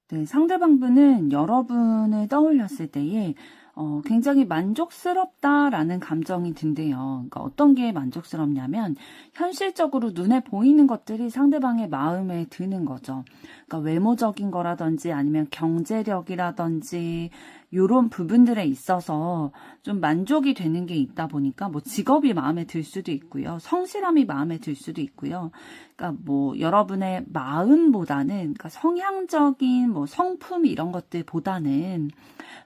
Speaker 1: 네, 상대방분은 여러분을 떠올렸을 때에 굉장히 만족스럽다라는 감정이 든대요. 그러니까 어떤 게 만족스럽냐면 현실적으로 눈에 보이는 것들이 상대방의 마음에 드는 거죠. 그러니까 외모적인 거라든지 아니면 경제력이라든지 요런 부분들에 있어서 좀 만족이 되는 게 있다 보니까 뭐 직업이 마음에 들 수도 있고요. 성실함이 마음에 들 수도 있고요. 그러니까 뭐 여러분의 마음보다는, 그러니까 성향적인 뭐 성품 이런 것들보다는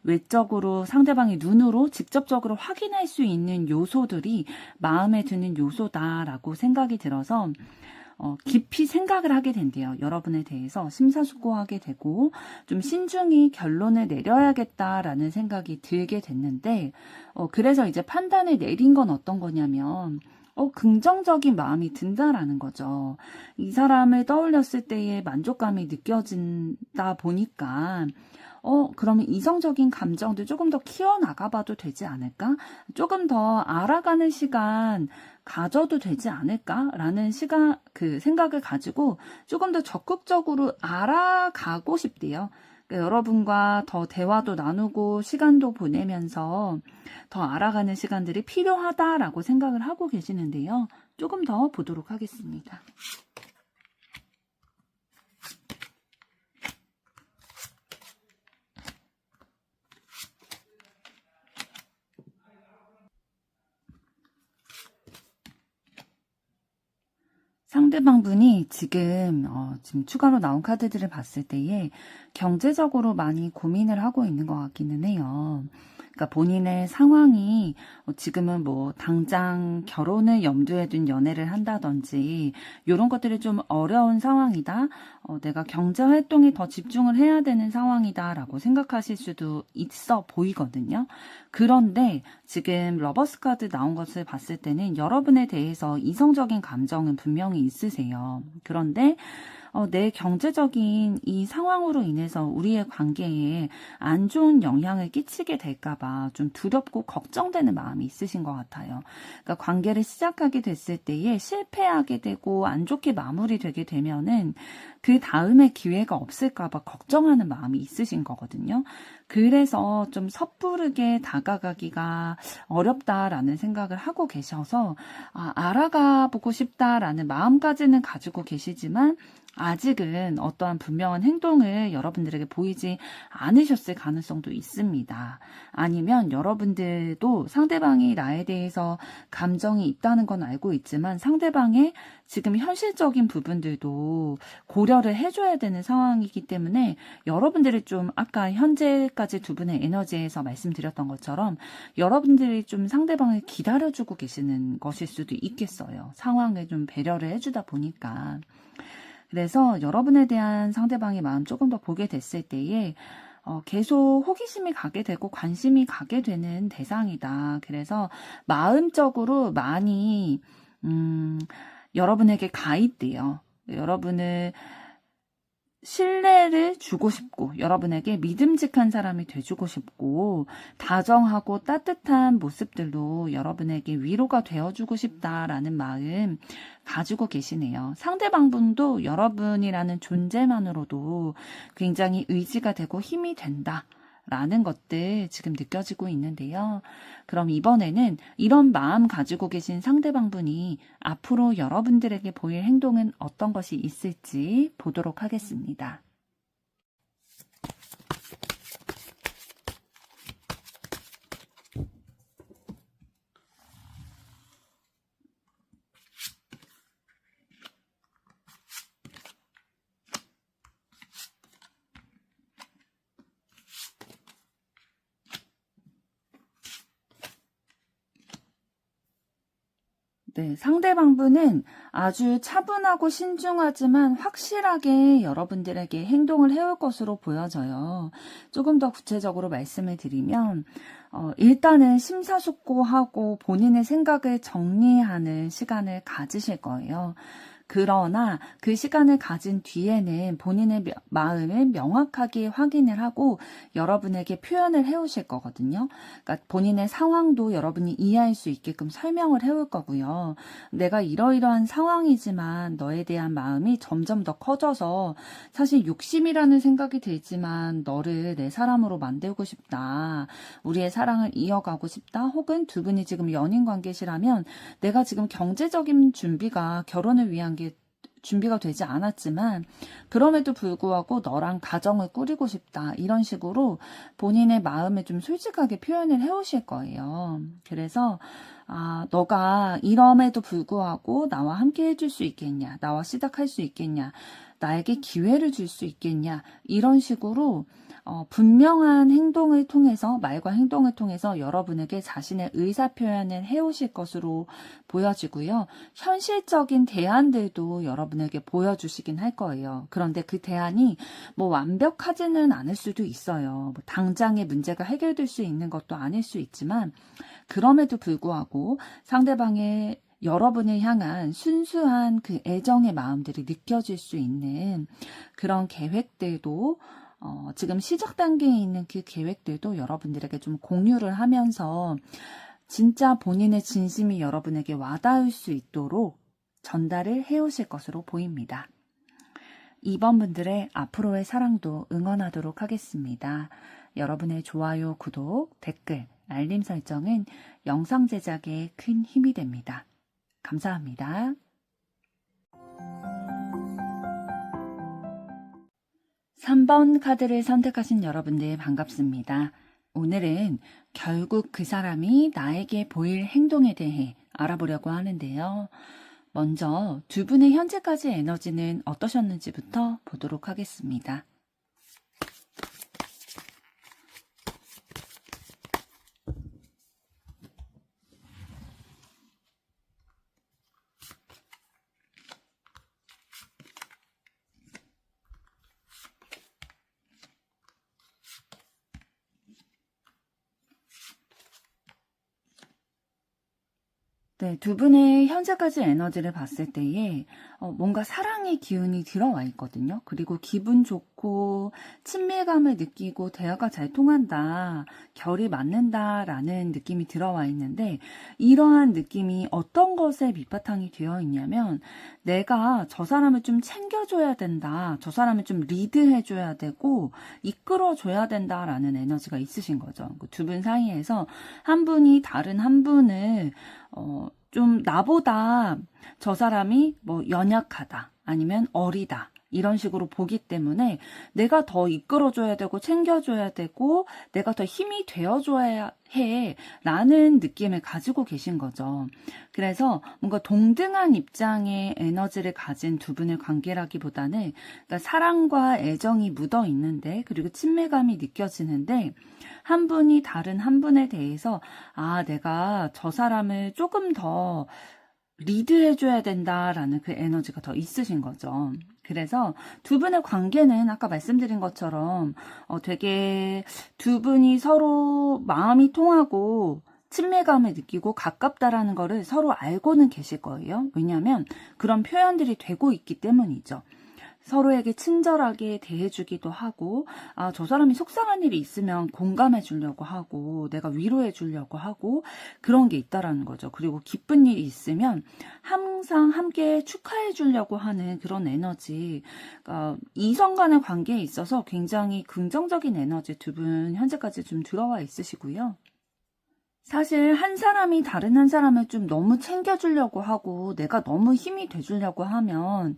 Speaker 1: 외적으로 상대방의 눈으로 직접적으로 확인할 수 있는 요소들이 마음에 드는 요소다라고 생각이 들어서 깊이 생각을 하게 된대요. 여러분에 대해서 심사숙고하게 되고 좀 신중히 결론을 내려야겠다라는 생각이 들게 됐는데 그래서 이제 판단을 내린 건 어떤 거냐면 긍정적인 마음이 든다라는 거죠. 이 사람을 떠올렸을 때의 만족감이 느껴진다 보니까 그러면 이성적인 감정도 조금 더 키워나가봐도 되지 않을까? 조금 더 알아가는 시간 가져도 되지 않을까라는 생각을 가지고 조금 더 적극적으로 알아가고 싶대요. 그러니까 여러분과 더 대화도 나누고 시간도 보내면서 더 알아가는 시간들이 필요하다라고 생각을 하고 계시는데요. 조금 더 보도록 하겠습니다. 상대방분이 지금 추가로 나온 카드들을 봤을 때에 경제적으로 많이 고민을 하고 있는 것 같기는 해요. 그러니까 본인의 상황이 지금은 뭐 당장 결혼을 염두에 둔 연애를 한다든지 이런 것들이 좀 어려운 상황이다. 내가 경제 활동에 더 집중을 해야 되는 상황이다라고 생각하실 수도 있어 보이거든요. 그런데 지금 러버스 카드 나온 것을 봤을 때는 여러분에 대해서 이성적인 감정은 분명히 있으세요. 그런데 내 경제적인 이 상황으로 인해서 우리의 관계에 안 좋은 영향을 끼치게 될까봐 좀 두렵고 걱정되는 마음이 있으신 것 같아요. 그러니까 관계를 시작하게 됐을 때에 실패하게 되고 안 좋게 마무리되게 되면은 그 다음에 기회가 없을까봐 걱정하는 마음이 있으신 거거든요. 그래서 좀 섣부르게 다가가기가 어렵다라는 생각을 하고 계셔서 알아가 보고 싶다라는 마음까지는 가지고 계시지만 아직은 어떠한 분명한 행동을 여러분들에게 보이지 않으셨을 가능성도 있습니다. 아니면 여러분들도 상대방이 나에 대해서 감정이 있다는 건 알고 있지만 상대방의 지금 현실적인 부분들도 고려를 해줘야 되는 상황이기 때문에 여러분들이 좀 아까 현재까지 두 분의 에너지에서 말씀드렸던 것처럼 여러분들이 좀 상대방을 기다려주고 계시는 것일 수도 있겠어요. 상황을 좀 배려를 해주다 보니까. 그래서 여러분에 대한 상대방의 마음 조금 더 보게 됐을 때에 계속 호기심이 가게 되고 관심이 가게 되는 대상이다. 그래서 마음적으로 많이 여러분에게 가입돼요. 여러분을 신뢰를 주고 싶고 여러분에게 믿음직한 사람이 돼주고 싶고 다정하고 따뜻한 모습들로 여러분에게 위로가 되어주고 싶다라는 마음 가지고 계시네요. 상대방분도 여러분이라는 존재만으로도 굉장히 의지가 되고 힘이 된다. 라는 것들 지금 느껴지고 있는데요. 그럼 이번에는 이런 마음 가지고 계신 상대방분이 앞으로 여러분들에게 보일 행동은 어떤 것이 있을지 보도록 하겠습니다. 네, 상대방분은 아주 차분하고 신중하지만 확실하게 여러분들에게 행동을 해올 것으로 보여져요. 조금 더 구체적으로 말씀을 드리면 일단은 심사숙고하고 본인의 생각을 정리하는 시간을 가지실 거예요. 그러나 그 시간을 가진 뒤에는 본인의 마음을 명확하게 확인을 하고 여러분에게 표현을 해오실 거거든요. 그러니까 본인의 상황도 여러분이 이해할 수 있게끔 설명을 해올 거고요. 내가 이러이러한 상황이지만 너에 대한 마음이 점점 더 커져서 사실 욕심이라는 생각이 들지만 너를 내 사람으로 만들고 싶다. 우리의 사랑을 이어가고 싶다. 혹은 두 분이 지금 연인 관계시라면 내가 지금 경제적인 준비가 결혼을 위한 게 준비가 되지 않았지만 그럼에도 불구하고 너랑 가정을 꾸리고 싶다. 이런 식으로 본인의 마음을 좀 솔직하게 표현을 해오실 거예요. 그래서 너가 이럼에도 불구하고 나와 함께 해줄 수 있겠냐. 나와 시작할 수 있겠냐. 나에게 기회를 줄 수 있겠냐. 이런 식으로 분명한 행동을 통해서 말과 행동을 통해서 여러분에게 자신의 의사표현을 해오실 것으로 보여지고요. 현실적인 대안들도 여러분에게 보여주시긴 할 거예요. 그런데 그 대안이 뭐 완벽하지는 않을 수도 있어요. 뭐 당장의 문제가 해결될 수 있는 것도 아닐 수 있지만 그럼에도 불구하고 상대방의 여러분을 향한 순수한 그 애정의 마음들이 느껴질 수 있는 그런 계획들도 지금 시작 단계에 있는 그 계획들도 여러분들에게 좀 공유를 하면서 진짜 본인의 진심이 여러분에게 와닿을 수 있도록 전달을 해오실 것으로 보입니다. 2번 분들의 앞으로의 사랑도 응원하도록 하겠습니다. 여러분의 좋아요, 구독, 댓글, 알림 설정은 영상 제작에 큰 힘이 됩니다. 감사합니다. 3번 카드를 선택하신 여러분들 반갑습니다. 오늘은 결국 그 사람이 나에게 보일 행동에 대해 알아보려고 하는데요. 먼저 두 분의 현재까지 에너지는 어떠셨는지부터 보도록 하겠습니다. 네, 두 분의 현재까지 에너지를 봤을 때에 뭔가 사랑의 기운이 들어와 있거든요. 그리고 기분 좋고 친밀감을 느끼고 대화가 잘 통한다, 결이 맞는다라는 느낌이 들어와 있는데 이러한 느낌이 어떤 것에 밑바탕이 되어 있냐면 내가 저 사람을 좀 챙겨줘야 된다, 저 사람을 좀 리드해줘야 되고 이끌어줘야 된다라는 에너지가 있으신 거죠. 두 분 사이에서 한 분이 다른 한 분을 좀 나보다 저 사람이 뭐 연약하다 아니면 어리다 이런 식으로 보기 때문에 내가 더 이끌어줘야 되고 챙겨줘야 되고 내가 더 힘이 되어줘야 해 라는 느낌을 가지고 계신 거죠. 그래서 뭔가 동등한 입장의 에너지를 가진 두 분의 관계라기보다는 그러니까 사랑과 애정이 묻어 있는데 그리고 친밀감이 느껴지는데 한 분이 다른 한 분에 대해서 아 내가 저 사람을 조금 더 리드해줘야 된다라는 그 에너지가 더 있으신 거죠. 그래서 두 분의 관계는 아까 말씀드린 것처럼 되게 두 분이 서로 마음이 통하고 친밀감을 느끼고 가깝다라는 거를 서로 알고는 계실 거예요. 왜냐하면 그런 표현들이 되고 있기 때문이죠. 서로에게 친절하게 대해주기도 하고 아, 저 사람이 속상한 일이 있으면 공감해 주려고 하고 내가 위로해 주려고 하고 그런 게 있다라는 거죠. 그리고 기쁜 일이 있으면 항상 함께 축하해 주려고 하는 그런 에너지, 그러니까 이성 간의 관계에 있어서 굉장히 긍정적인 에너지 두 분 현재까지 좀 들어와 있으시고요. 사실 한 사람이 다른 한 사람을 좀 너무 챙겨주려고 하고 내가 너무 힘이 돼주려고 하면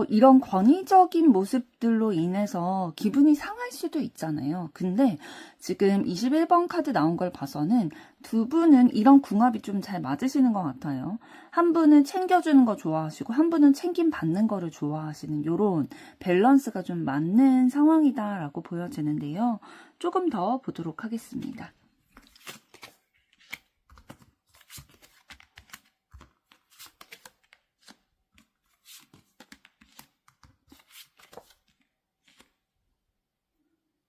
Speaker 1: 이런 권위적인 모습들로 인해서 기분이 상할 수도 있잖아요. 근데 지금 21번 카드 나온 걸 봐서는 두 분은 이런 궁합이 좀 잘 맞으시는 것 같아요. 한 분은 챙겨주는 거 좋아하시고 한 분은 챙김 받는 거를 좋아하시는 이런 밸런스가 좀 맞는 상황이다라고 보여지는데요. 조금 더 보도록 하겠습니다.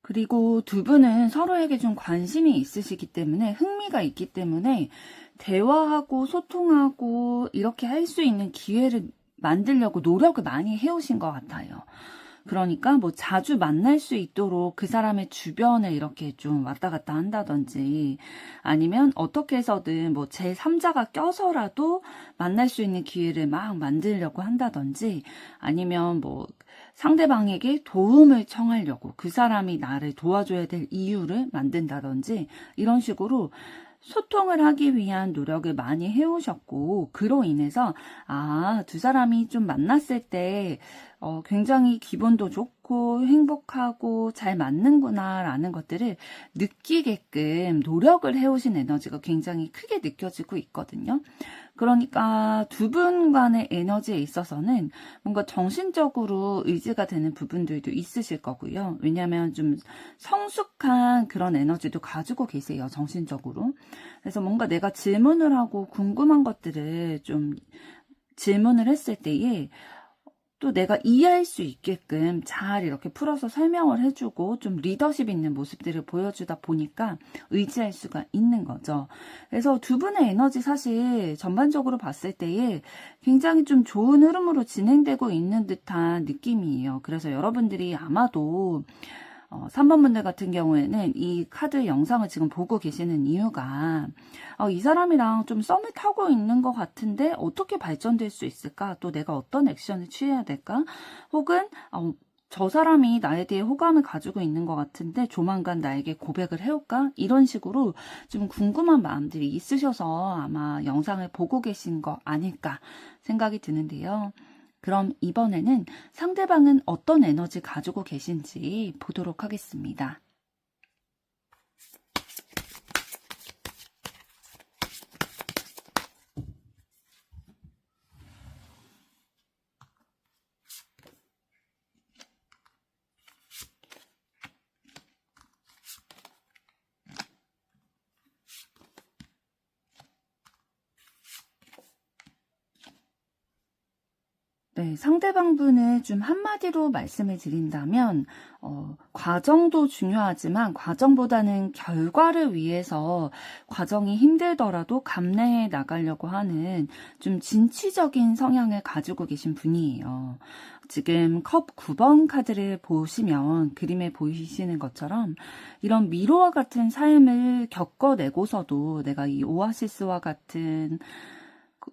Speaker 1: 그리고 두 분은 서로에게 좀 관심이 있으시기 때문에 흥미가 있기 때문에 대화하고 소통하고 이렇게 할 수 있는 기회를 만들려고 노력을 많이 해오신 것 같아요. 그러니까 뭐 자주 만날 수 있도록 그 사람의 주변에 이렇게 좀 왔다 갔다 한다든지 아니면 어떻게 해서든 뭐 제3자가 껴서라도 만날 수 있는 기회를 막 만들려고 한다든지 아니면 뭐 상대방에게 도움을 청하려고 그 사람이 나를 도와줘야 될 이유를 만든다든지 이런 식으로 소통을 하기 위한 노력을 많이 해오셨고 그로 인해서 아, 두 사람이 좀 만났을 때 굉장히 기분도 좋고 행복하고 잘 맞는구나 라는 것들을 느끼게끔 노력을 해오신 에너지가 굉장히 크게 느껴지고 있거든요. 그러니까 두 분 간의 에너지에 있어서는 뭔가 정신적으로 의지가 되는 부분들도 있으실 거고요. 왜냐하면 좀 성숙한 그런 에너지도 가지고 계세요. 정신적으로. 그래서 뭔가 내가 질문을 하고 궁금한 것들을 좀 질문을 했을 때에 또 내가 이해할 수 있게끔 잘 이렇게 풀어서 설명을 해주고 좀 리더십 있는 모습들을 보여주다 보니까 의지할 수가 있는 거죠. 그래서 두 분의 에너지 사실 전반적으로 봤을 때에 굉장히 좀 좋은 흐름으로 진행되고 있는 듯한 느낌이에요. 그래서 여러분들이 아마도 3번 분들 같은 경우에는 이 카드 영상을 지금 보고 계시는 이유가 이 사람이랑 좀 썸을 타고 있는 것 같은데 어떻게 발전될 수 있을까? 또 내가 어떤 액션을 취해야 될까? 혹은 저 사람이 나에 대해 호감을 가지고 있는 것 같은데 조만간 나에게 고백을 해올까? 이런 식으로 좀 궁금한 마음들이 있으셔서 아마 영상을 보고 계신 거 아닐까 생각이 드는데요. 그럼 이번에는 상대방은 어떤 에너지 가지고 계신지 보도록 하겠습니다. 네, 상대방 분을 좀 한마디로 말씀을 드린다면, 과정도 중요하지만 과정보다는 결과를 위해서 과정이 힘들더라도 감내해 나가려고 하는 좀 진취적인 성향을 가지고 계신 분이에요. 지금 컵 9번 카드를 보시면 그림에 보이시는 것처럼 이런 미로와 같은 삶을 겪어내고서도 내가 이 오아시스와 같은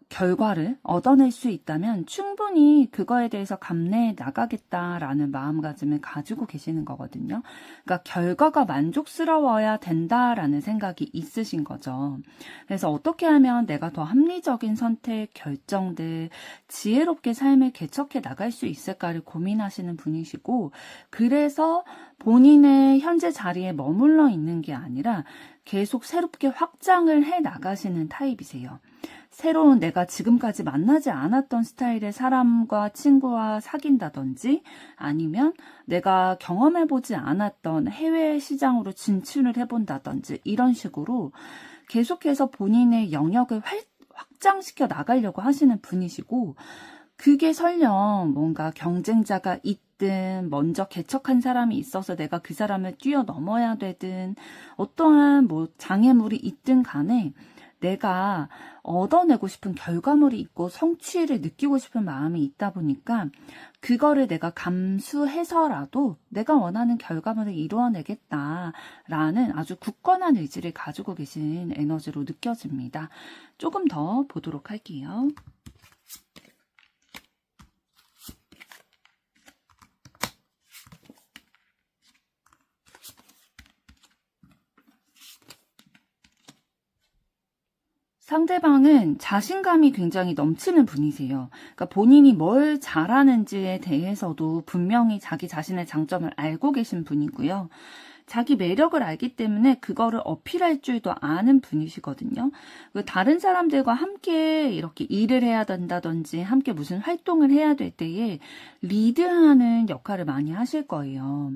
Speaker 1: 결과를 얻어낼 수 있다면 충분히 그거에 대해서 감내해 나가겠다라는 마음가짐을 가지고 계시는 거거든요. 그러니까 결과가 만족스러워야 된다라는 생각이 있으신 거죠. 그래서 어떻게 하면 내가 더 합리적인 선택, 결정들, 지혜롭게 삶을 개척해 나갈 수 있을까를 고민하시는 분이시고, 그래서 본인의 현재 자리에 머물러 있는 게 아니라 계속 새롭게 확장을 해 나가시는 타입이세요. 새로운 내가 지금까지 만나지 않았던 스타일의 사람과 친구와 사귄다든지 아니면 내가 경험해보지 않았던 해외 시장으로 진출을 해본다든지 이런 식으로 계속해서 본인의 영역을 확장시켜 나가려고 하시는 분이시고, 그게 설령 뭔가 경쟁자가 있든 먼저 개척한 사람이 있어서 내가 그 사람을 뛰어넘어야 되든 어떠한 뭐 장애물이 있든 간에 내가 얻어내고 싶은 결과물이 있고 성취를 느끼고 싶은 마음이 있다 보니까 그거를 내가 감수해서라도 내가 원하는 결과물을 이루어내겠다라는 아주 굳건한 의지를 가지고 계신 에너지로 느껴집니다. 조금 더 보도록 할게요. 상대방은 자신감이 굉장히 넘치는 분이세요. 그러니까 본인이 뭘 잘하는지에 대해서도 분명히 자기 자신의 장점을 알고 계신 분이고요. 자기 매력을 알기 때문에 그거를 어필할 줄도 아는 분이시거든요. 다른 사람들과 함께 이렇게 일을 해야 된다든지 함께 무슨 활동을 해야 될 때에 리드하는 역할을 많이 하실 거예요.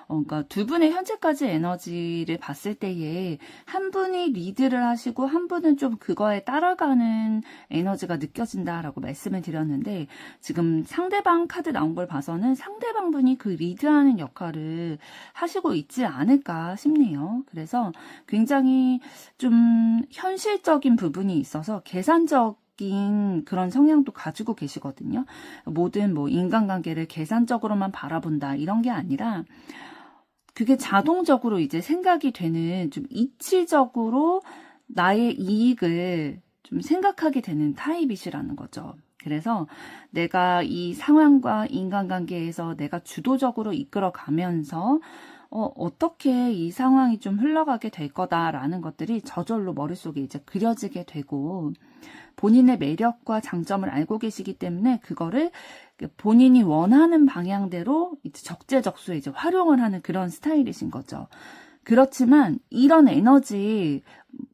Speaker 1: 그러니까 두 분의 현재까지 에너지를 봤을 때에 한 분이 리드를 하시고 한 분은 좀 그거에 따라가는 에너지가 느껴진다라고 말씀을 드렸는데, 지금 상대방 카드 나온 걸 봐서는 상대방 분이 그 리드하는 역할을 하시고 있지 않을까 싶네요. 그래서 굉장히 좀 현실적인 부분이 있어서 계산적인 그런 성향도 가지고 계시거든요. 모든 뭐 인간관계를 계산적으로만 바라본다 이런 게 아니라 그게 자동적으로 이제 생각이 되는, 좀 이치적으로 나의 이익을 좀 생각하게 되는 타입이시라는 거죠. 그래서 내가 이 상황과 인간관계에서 내가 주도적으로 이끌어가면서 어떻게 이 상황이 좀 흘러가게 될 거다라는 것들이 저절로 머릿속에 이제 그려지게 되고, 본인의 매력과 장점을 알고 계시기 때문에 그거를 본인이 원하는 방향대로 이제 적재적소에 이제 활용을 하는 그런 스타일이신 거죠. 그렇지만 이런 에너지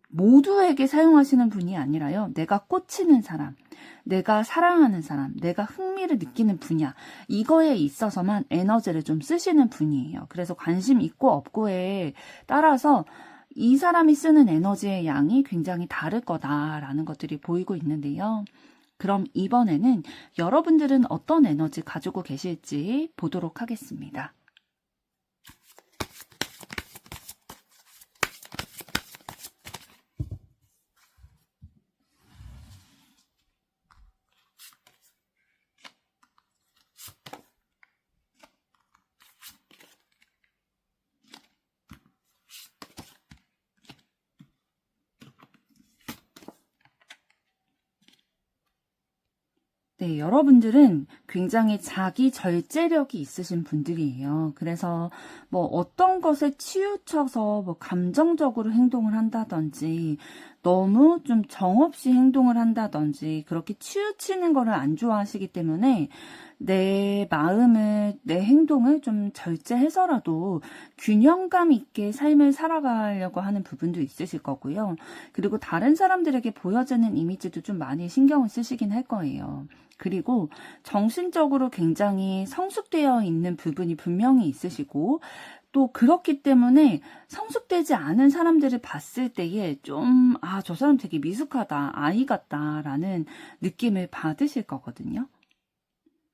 Speaker 1: 모두에게 사용하시는 분이 아니라요. 내가 꽂히는 사람, 내가 사랑하는 사람, 내가 흥미를 느끼는 분야, 이거에 있어서만 에너지를 좀 쓰시는 분이에요. 그래서 관심 있고 없고에 따라서 이 사람이 쓰는 에너지의 양이 굉장히 다를 거다라는 것들이 보이고 있는데요. 그럼 이번에는 여러분들은 어떤 에너지 가지고 계실지 보도록 하겠습니다. 네, 여러분들은 굉장히 자기 절제력이 있으신 분들이에요. 그래서 뭐 어떤 것에 치우쳐서 뭐 감정적으로 행동을 한다든지 너무 좀 정없이 행동을 한다든지 그렇게 치우치는 거를 안 좋아하시기 때문에 내 마음을, 내 행동을 좀 절제해서라도 균형감 있게 삶을 살아가려고 하는 부분도 있으실 거고요. 그리고 다른 사람들에게 보여지는 이미지도 좀 많이 신경을 쓰시긴 할 거예요. 그리고 정신적으로 굉장히 성숙되어 있는 부분이 분명히 있으시고, 또 그렇기 때문에 성숙되지 않은 사람들을 봤을 때에 좀, 저 사람 되게 미숙하다, 아이 같다라는 느낌을 받으실 거거든요.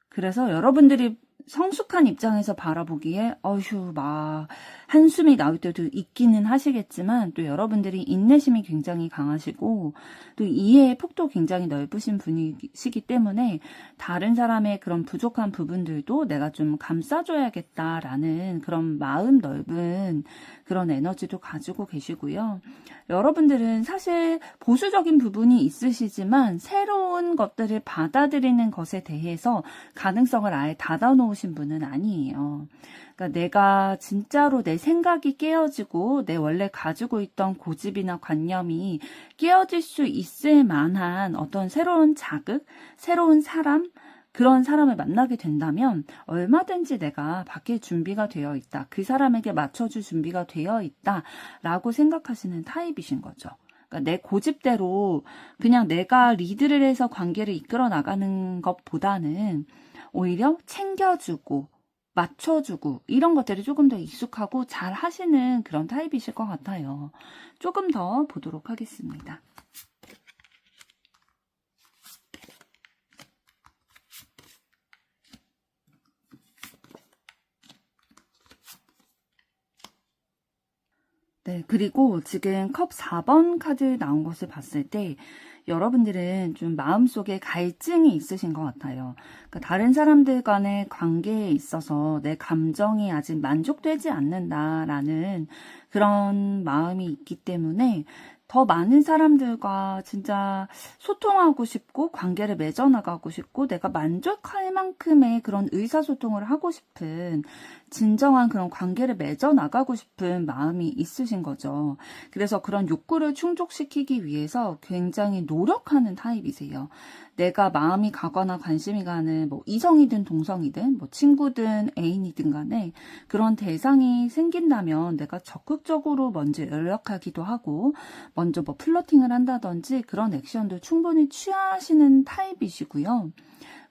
Speaker 1: 그래서 여러분들이 성숙한 입장에서 바라보기에 어휴 막 한숨이 나올 때도 있기는 하시겠지만 또 여러분들이 인내심이 굉장히 강하시고 또 이해의 폭도 굉장히 넓으신 분이시기 때문에 다른 사람의 그런 부족한 부분들도 내가 좀 감싸줘야겠다라는 그런 마음 넓은 그런 에너지도 가지고 계시고요. 여러분들은 사실 보수적인 부분이 있으시지만 새로운 것들을 받아들이는 것에 대해서 가능성을 아예 닫아놓으신 분은 아니에요. 그러니까 내가 진짜로 내 생각이 깨어지고 내 원래 가지고 있던 고집이나 관념이 깨어질 수 있을 만한 어떤 새로운 자극, 새로운 사람, 그런 사람을 만나게 된다면 얼마든지 내가 바뀔 준비가 되어 있다. 그 사람에게 맞춰줄 준비가 되어 있다. 라고 생각하시는 타입이신 거죠. 그러니까 내 고집대로 그냥 내가 리드를 해서 관계를 이끌어 나가는 것보다는 오히려 챙겨주고 맞춰주고 이런 것들이 조금 더 익숙하고 잘 하시는 그런 타입이실 것 같아요. 조금 더 보도록 하겠습니다. 네, 그리고 지금 컵 4번 카드 나온 것을 봤을 때 여러분들은 좀 마음속에 갈증이 있으신 것 같아요. 그러니까 다른 사람들 간의 관계에 있어서 내 감정이 아직 만족되지 않는다라는 그런 마음이 있기 때문에 더 많은 사람들과 진짜 소통하고 싶고 관계를 맺어나가고 싶고 내가 만족할 만큼의 그런 의사소통을 하고 싶은 진정한 그런 관계를 맺어나가고 싶은 마음이 있으신 거죠. 그래서 그런 욕구를 충족시키기 위해서 굉장히 노력하는 타입이세요. 내가 마음이 가거나 관심이 가는 뭐 이성이든 동성이든 뭐 친구든 애인이든 간에 그런 대상이 생긴다면 내가 적극적으로 먼저 연락하기도 하고 먼저 뭐 플러팅을 한다든지 그런 액션도 충분히 취하시는 타입이시고요.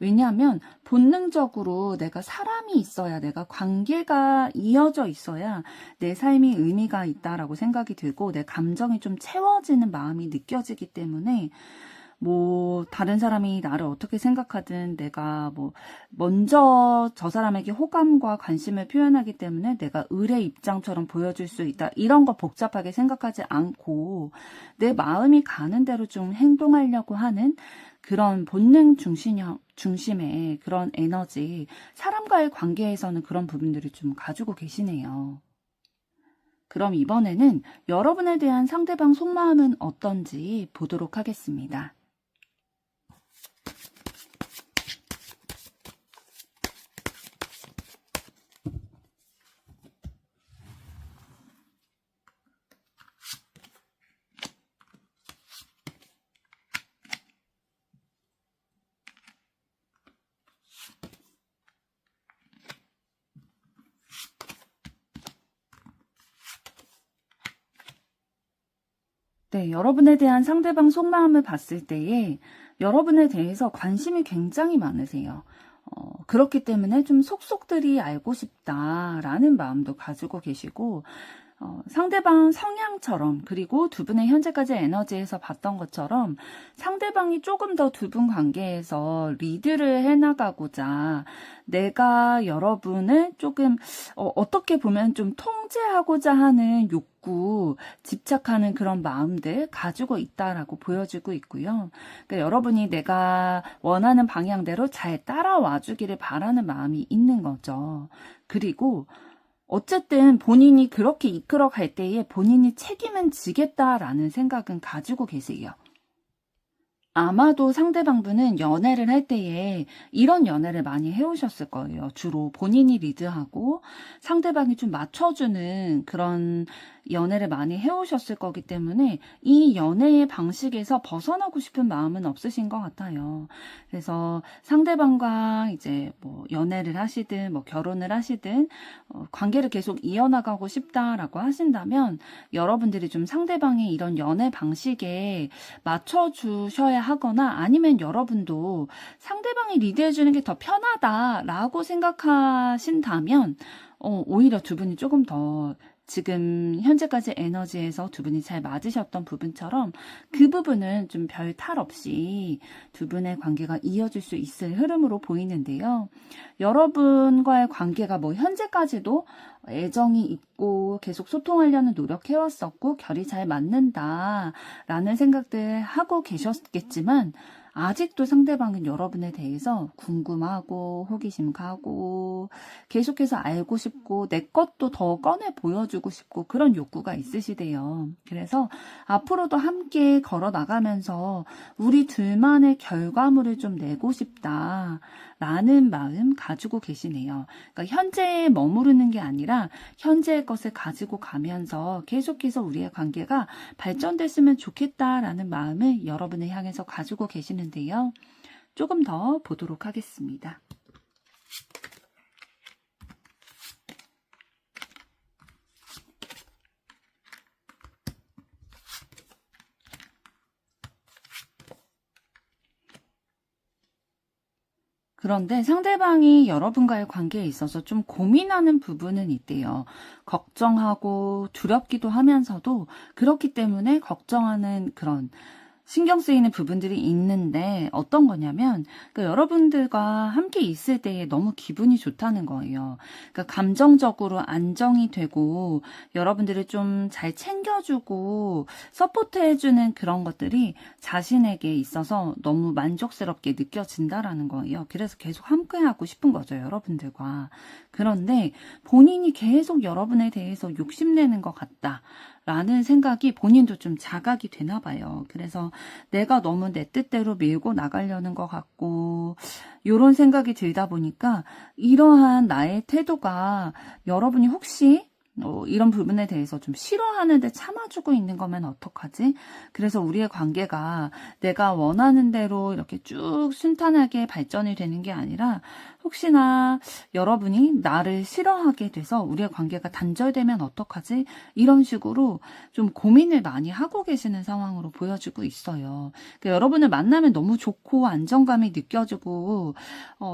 Speaker 1: 왜냐하면 본능적으로 내가 사람이 있어야 내가 관계가 이어져 있어야 내 삶이 의미가 있다라고 생각이 들고 내 감정이 좀 채워지는 마음이 느껴지기 때문에 뭐 다른 사람이 나를 어떻게 생각하든 내가 뭐 먼저 저 사람에게 호감과 관심을 표현하기 때문에 내가 을의 입장처럼 보여줄 수 있다. 이런 거 복잡하게 생각하지 않고 내 마음이 가는 대로 좀 행동하려고 하는 그런 본능 중심의 그런 에너지, 사람과의 관계에서는 그런 부분들을 좀 가지고 계시네요. 그럼 이번에는 여러분에 대한 상대방 속마음은 어떤지 보도록 하겠습니다. 네, 여러분에 대한 상대방 속마음을 봤을 때에 여러분에 대해서 관심이 굉장히 많으세요. 그렇기 때문에 좀 속속들이 알고 싶다라는 마음도 가지고 계시고 상대방 성향처럼 그리고 두 분의 현재까지 에너지에서 봤던 것처럼 상대방이 조금 더 두 분 관계에서 리드를 해나가고자 내가 여러분을 조금 어떻게 보면 좀 통제하고자 하는 욕구, 집착하는 그런 마음들 가지고 있다라고 보여지고 있고요. 그러니까 여러분이 내가 원하는 방향대로 잘 따라와 주기를 바라는 마음이 있는 거죠. 그리고 어쨌든 본인이 그렇게 이끌어 갈 때에 본인이 책임은 지겠다라는 생각은 가지고 계세요. 아마도 상대방분은 연애를 할 때에 이런 연애를 많이 해오셨을 거예요. 주로 본인이 리드하고 상대방이 좀 맞춰주는 그런 연애를 많이 해오셨을 거기 때문에 이 연애의 방식에서 벗어나고 싶은 마음은 없으신 것 같아요. 그래서 상대방과 이제 뭐 연애를 하시든 뭐 결혼을 하시든 관계를 계속 이어나가고 싶다라고 하신다면 여러분들이 좀 상대방의 이런 연애 방식에 맞춰주셔야 하거나 아니면 여러분도 상대방이 리드해주는 게 더 편하다라고 생각하신다면 오히려 두 분이 조금 더 지금 현재까지 에너지에서 두 분이 잘 맞으셨던 부분처럼 그 부분은 좀 별 탈 없이 두 분의 관계가 이어질 수 있을 흐름으로 보이는데요. 여러분과의 관계가 뭐 현재까지도 애정이 있고 계속 소통하려는 노력해왔었고 결이 잘 맞는다라는 생각들 하고 계셨겠지만 아직도 상대방은 여러분에 대해서 궁금하고 호기심 가고 계속해서 알고 싶고 내 것도 더 꺼내 보여주고 싶고 그런 욕구가 있으시대요. 그래서 앞으로도 함께 걸어 나가면서 우리 둘만의 결과물을 좀 내고 싶다라는 마음 가지고 계시네요. 그러니까 현재에 머무르는 게 아니라 현재의 것을 가지고 가면서 계속해서 우리의 관계가 발전됐으면 좋겠다라는 마음을 여러분을 향해서 가지고 계시는데요. 조금 더 보도록 하겠습니다. 그런데 상대방이 여러분과의 관계에 있어서 좀 고민하는 부분은 있대요. 걱정하고 두렵기도 하면서도 그렇기 때문에 걱정하는 그런 신경 쓰이는 부분들이 있는데 어떤 거냐면 그러니까 여러분들과 함께 있을 때에 너무 기분이 좋다는 거예요. 그러니까 감정적으로 안정이 되고 여러분들을 좀 잘 챙겨주고 서포트해주는 그런 것들이 자신에게 있어서 너무 만족스럽게 느껴진다라는 거예요. 그래서 계속 함께하고 싶은 거죠, 여러분들과. 그런데 본인이 계속 여러분에 대해서 욕심내는 것 같다. 라는 생각이 본인도 좀 자각이 되나 봐요. 그래서 내가 너무 내 뜻대로 밀고 나가려는 것 같고 이런 생각이 들다 보니까 이러한 나의 태도가 여러분이 혹시 이런 부분에 대해서 좀 싫어하는데 참아주고 있는 거면 어떡하지? 그래서 우리의 관계가 내가 원하는 대로 이렇게 쭉 순탄하게 발전이 되는 게 아니라 혹시나 여러분이 나를 싫어하게 돼서 우리의 관계가 단절되면 어떡하지? 이런 식으로 좀 고민을 많이 하고 계시는 상황으로 보여지고 있어요. 그러니까 여러분을 만나면 너무 좋고 안정감이 느껴지고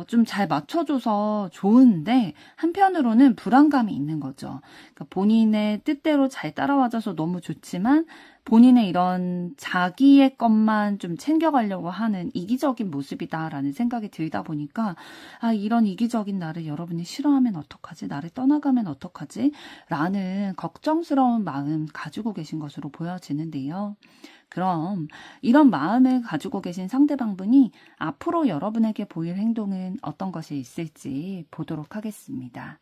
Speaker 1: 좀 잘 맞춰줘서 좋은데 한편으로는 불안감이 있는 거죠. 그러니까 본인의 뜻대로 잘 따라와줘서 너무 좋지만 본인의 이런 자기의 것만 좀 챙겨가려고 하는 이기적인 모습이다라는 생각이 들다 보니까 이런 이기적인 나를 여러분이 싫어하면 어떡하지? 나를 떠나가면 어떡하지? 라는 걱정스러운 마음 가지고 계신 것으로 보여지는데요. 그럼 이런 마음을 가지고 계신 상대방분이 앞으로 여러분에게 보일 행동은 어떤 것이 있을지 보도록 하겠습니다.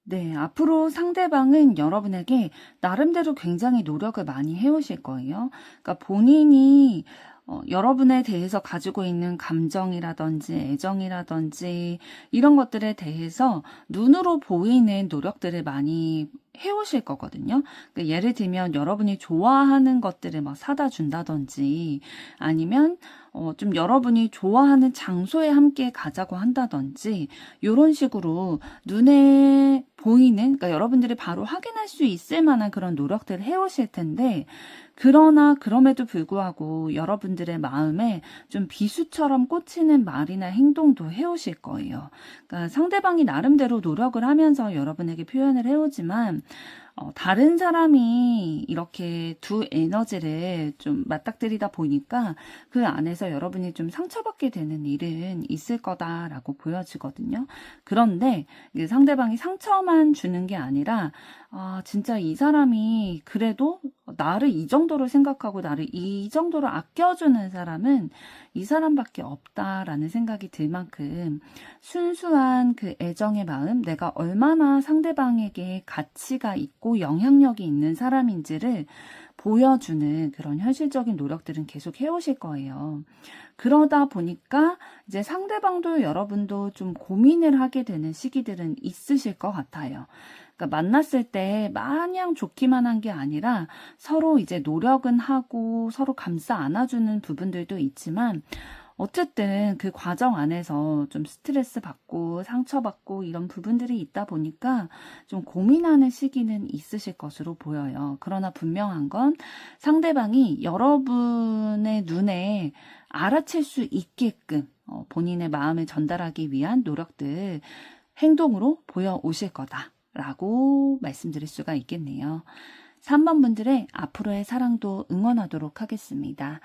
Speaker 1: 네, 앞으로 상대방은 여러분에게 나름대로 굉장히 노력을 많이 해오실 거예요. 그러니까 본인이 여러분에 대해서 가지고 있는 감정이라든지 애정이라든지 이런 것들에 대해서 눈으로 보이는 노력들을 많이 해오실 거거든요. 그러니까 예를 들면 여러분이 좋아하는 것들을 막 사다 준다든지 아니면 좀 여러분이 좋아하는 장소에 함께 가자고 한다든지 이런 식으로 눈에 보이는 그러니까 여러분들이 바로 확인할 수 있을 만한 그런 노력들을 해오실 텐데 그러나 그럼에도 불구하고 여러분들의 마음에 좀 비수처럼 꽂히는 말이나 행동도 해오실 거예요. 그러니까 상대방이 나름대로 노력을 하면서 여러분에게 표현을 해오지만 다른 사람이 이렇게 두 에너지를 좀 맞닥뜨리다 보니까 그 안에서 여러분이 좀 상처받게 되는 일은 있을 거다라고 보여지거든요. 그런데 상대방이 상처만 주는 게 아니라 진짜 이 사람이 그래도 나를 이 정도로 생각하고 나를 이 정도로 아껴주는 사람은 이 사람밖에 없다라는 생각이 들 만큼 순수한 그 애정의 마음, 내가 얼마나 상대방에게 가치가 있고 있고 영향력이 있는 사람인지를 보여주는 그런 현실적인 노력들은 계속 해오실 거예요. 그러다 보니까 이제 상대방도 여러분도 좀 고민을 하게 되는 시기들은 있으실 것 같아요. 그러니까 만났을 때 마냥 좋기만 한 게 아니라 서로 이제 노력은 하고 서로 감싸 안아주는 부분들도 있지만 어쨌든 그 과정 안에서 좀 스트레스 받고 상처받고 이런 부분들이 있다 보니까 좀 고민하는 시기는 있으실 것으로 보여요. 그러나 분명한 건 상대방이 여러분의 눈에 알아챌 수 있게끔 본인의 마음을 전달하기 위한 노력들, 행동으로 보여오실 거다라고 말씀드릴 수가 있겠네요. 3번 분들의 앞으로의 사랑도 응원하도록 하겠습니다.